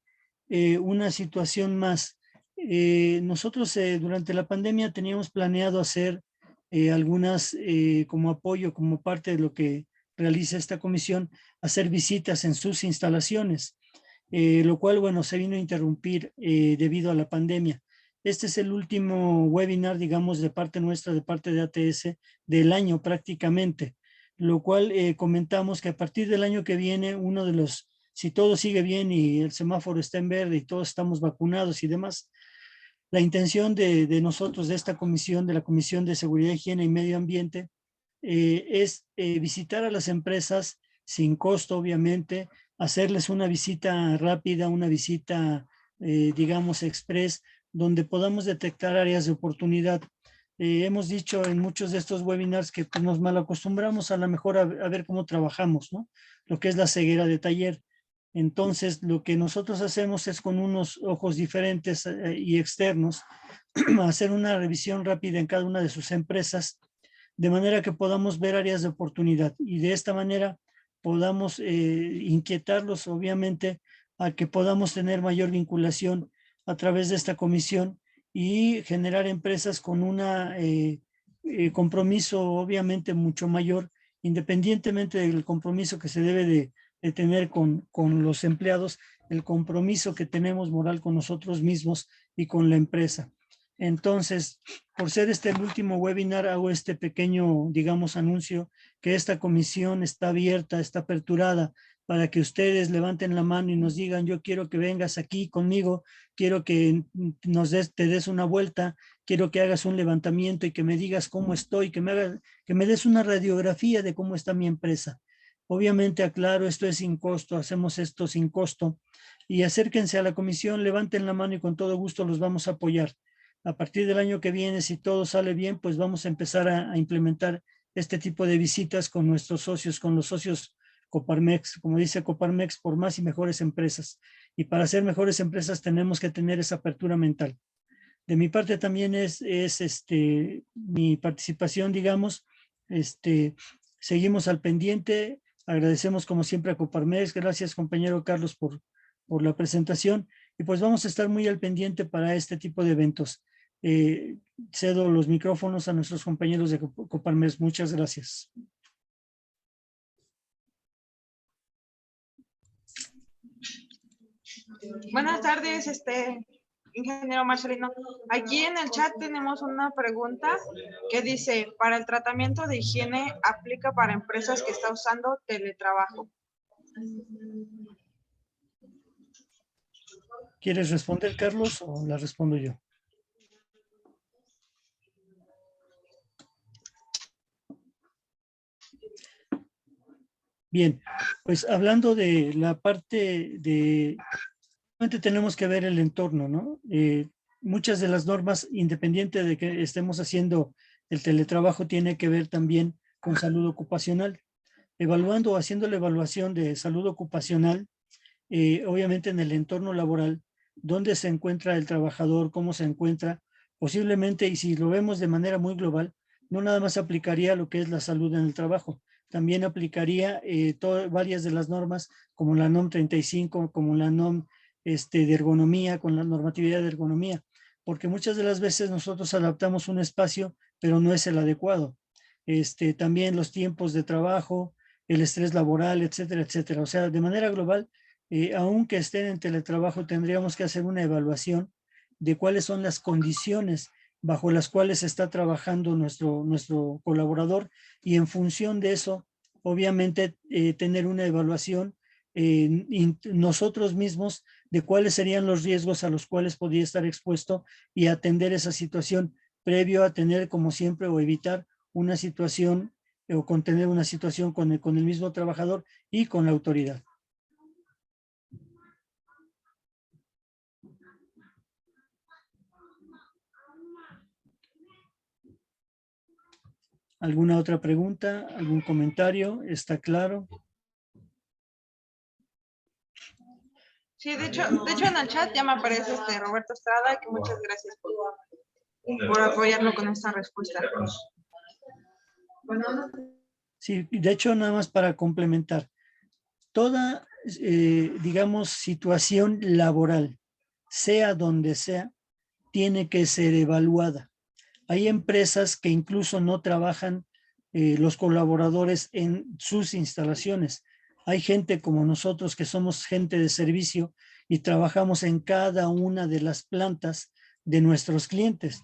una situación más. Nosotros durante la pandemia teníamos planeado hacer algunas, como apoyo, como parte de lo que realiza esta comisión, hacer visitas en sus instalaciones, lo cual, bueno, se vino a interrumpir debido a la pandemia. Este es el último webinar, digamos, de parte nuestra, de parte de ATS, del año prácticamente, lo cual comentamos que a partir del año que viene, uno de los, si todo sigue bien y el semáforo está en verde y todos estamos vacunados y demás, la intención de nosotros, de esta comisión, de la Comisión de Seguridad, Higiene y Medio Ambiente, es visitar a las empresas sin costo, obviamente, hacerles una visita rápida, una visita, digamos, express, donde podamos detectar áreas de oportunidad. Hemos dicho en muchos de estos webinars que pues, nos malacostumbramos a lo mejor a ver cómo trabajamos, ¿no? Lo que es la ceguera de taller. Entonces, lo que nosotros hacemos es con unos ojos diferentes y externos, hacer una revisión rápida en cada una de sus empresas, de manera que podamos ver áreas de oportunidad y de esta manera podamos inquietarlos, obviamente, a que podamos tener mayor vinculación a través de esta comisión y generar empresas con un compromiso, obviamente, mucho mayor, independientemente del compromiso que se debe de tener con los empleados, el compromiso que tenemos moral con nosotros mismos y con la empresa. Entonces, por ser este el último webinar, hago este pequeño, digamos, anuncio que esta comisión está abierta, está aperturada para que ustedes levanten la mano y nos digan, yo quiero que vengas aquí conmigo, quiero que te des una vuelta, quiero que hagas un levantamiento y que me digas cómo estoy, que me des una radiografía de cómo está mi empresa. Obviamente, aclaro, esto es sin costo, hacemos esto sin costo. Y acérquense a la comisión, levanten la mano y con todo gusto los vamos a apoyar. A partir del año que viene, si todo sale bien, pues vamos a empezar a implementar este tipo de visitas con nuestros socios, con los socios Coparmex, como dice Coparmex, por más y mejores empresas. Y para ser mejores empresas tenemos que tener esa apertura mental. De mi parte también es mi participación, digamos, seguimos al pendiente, agradecemos como siempre a Coparmex, gracias compañero Carlos por la presentación, y pues vamos a estar muy al pendiente para este tipo de eventos. Cedo los micrófonos a nuestros compañeros de Coparmex, muchas gracias. Buenas tardes, ingeniero Marcelino. Aquí en el chat tenemos una pregunta que dice, para el tratamiento de higiene, ¿aplica para empresas que están usando teletrabajo? ¿Quieres responder, Carlos, o la respondo yo? Bien, pues hablando de la parte de... Tenemos que ver el entorno, ¿no? Muchas de las normas, independiente de que estemos haciendo el teletrabajo, tiene que ver también con salud ocupacional. Evaluando o haciendo la evaluación de salud ocupacional, obviamente en el entorno laboral, dónde se encuentra el trabajador, cómo se encuentra, posiblemente, y si lo vemos de manera muy global, no nada más aplicaría lo que es la salud en el trabajo, también aplicaría varias de las normas, como la NOM 35, como la NOM de ergonomía, con la normatividad de ergonomía, porque muchas de las veces nosotros adaptamos un espacio, pero no es el adecuado. También los tiempos de trabajo, el estrés laboral, etcétera, etcétera. O sea, de manera global, aunque estén en teletrabajo, tendríamos que hacer una evaluación de cuáles son las condiciones bajo las cuales está trabajando nuestro colaborador, y en función de eso, obviamente, tener una evaluación nosotros mismos de cuáles serían los riesgos a los cuales podría estar expuesto y atender esa situación previo a tener, como siempre, o evitar una situación o contener una situación con el mismo trabajador y con la autoridad. ¿Alguna otra pregunta? ¿Algún comentario? ¿Está claro? Sí, de hecho en el chat ya me aparece Roberto Estrada, que muchas gracias por apoyarlo con esta respuesta. Sí, de hecho, nada más para complementar, toda, digamos, situación laboral, sea donde sea, tiene que ser evaluada. Hay empresas que incluso no trabajan los colaboradores en sus instalaciones. Hay gente como nosotros que somos gente de servicio y trabajamos en cada una de las plantas de nuestros clientes.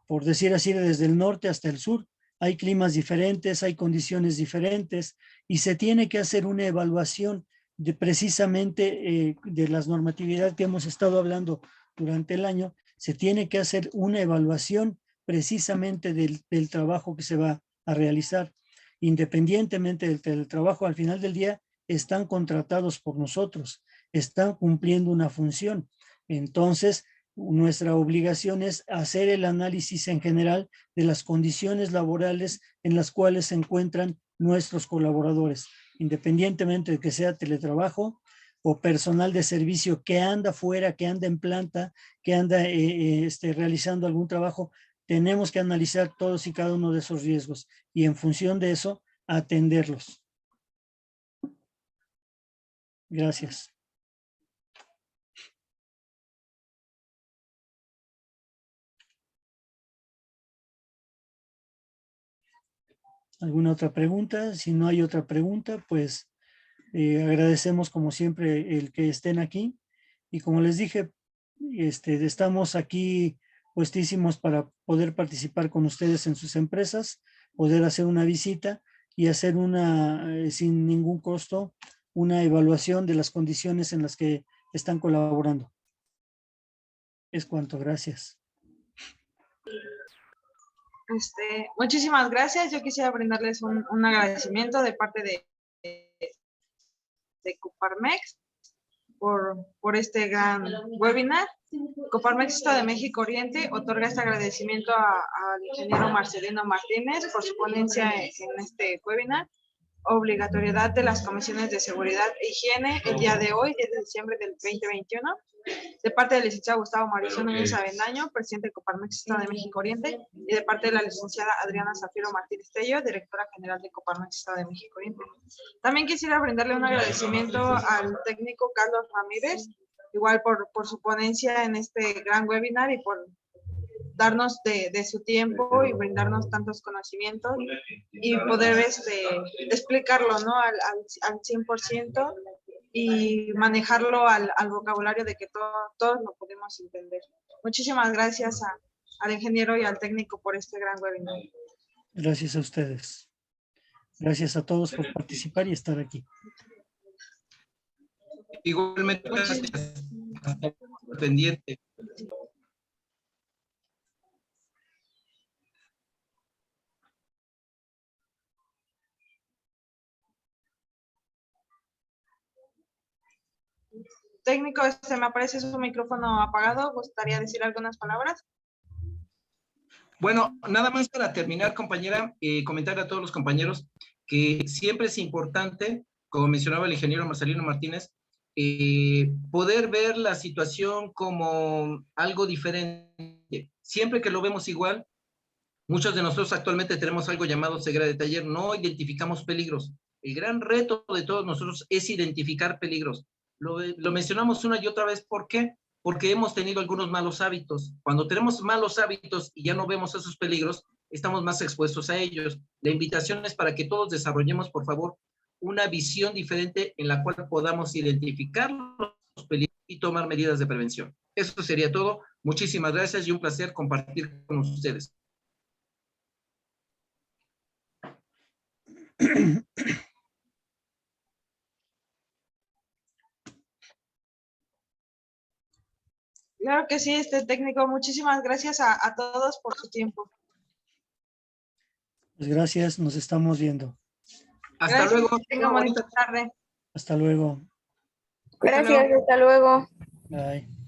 Por decir así, desde el norte hasta el sur, hay climas diferentes, hay condiciones diferentes y se tiene que hacer una evaluación de precisamente de las normatividades que hemos estado hablando durante el año. Se tiene que hacer una evaluación precisamente del trabajo que se va a realizar. Independientemente del trabajo, al final del día están contratados por nosotros, están cumpliendo una función. Entonces, nuestra obligación es hacer el análisis en general de las condiciones laborales en las cuales se encuentran nuestros colaboradores, independientemente de que sea teletrabajo o personal de servicio que anda fuera, que anda en planta, que anda realizando algún trabajo. Tenemos que analizar todos y cada uno de esos riesgos y en función de eso atenderlos. Gracias. ¿Alguna otra pregunta? Si no hay otra pregunta, pues agradecemos como siempre el que estén aquí. Y como les dije, estamos aquí puestísimos para poder participar con ustedes en sus empresas, poder hacer una visita y hacer sin ningún costo, una evaluación de las condiciones en las que están colaborando. Es cuanto, gracias. Muchísimas gracias. Yo quisiera brindarles un agradecimiento de parte de Coparmex por este gran webinar. Coparmex Estado de México Oriente otorga este agradecimiento al ingeniero Marcelino Martínez por su ponencia en este webinar. Obligatoriedad de las comisiones de seguridad e higiene el día de hoy, 10 de diciembre del 2021, de parte del licenciado Gustavo Mauricio Núñez Avendaño, presidente de Coparmex Estado de México Oriente, y de parte de la licenciada Adriana Zafiro Martínez Tello, directora general de Coparmex Estado de México Oriente. También quisiera brindarle un agradecimiento al técnico Carlos Ramírez, igual por su ponencia en este gran webinar y por darnos de su tiempo y brindarnos tantos conocimientos y poder explicarlo, ¿no? al 100% y manejarlo al vocabulario de que todos lo podemos entender. Muchísimas gracias al ingeniero y al técnico por este gran webinar. Gracias a ustedes. Gracias a todos por participar y estar aquí. Igualmente, gracias. Pendiente. Técnico, me aparece su micrófono apagado. ¿Gustaría decir algunas palabras? Bueno, nada más para terminar, compañera, comentar a todos los compañeros que siempre es importante, como mencionaba el ingeniero Marcelino Martínez, poder ver la situación como algo diferente. Siempre que lo vemos igual, muchos de nosotros actualmente tenemos algo llamado ceguera de taller, no identificamos peligros. El gran reto de todos nosotros es identificar peligros. Lo mencionamos una y otra vez, ¿por qué? Porque hemos tenido algunos malos hábitos. Cuando tenemos malos hábitos y ya no vemos esos peligros, estamos más expuestos a ellos. La invitación es para que todos desarrollemos, por favor, una visión diferente en la cual podamos identificar los peligros y tomar medidas de prevención. Eso sería todo. Muchísimas gracias y un placer compartir con ustedes. Claro que sí, técnico. Muchísimas gracias a todos por su tiempo. Pues gracias, nos estamos viendo. Hasta Gracias, luego. que tengan bonita tarde. Hasta luego. Gracias, hasta luego. Bye.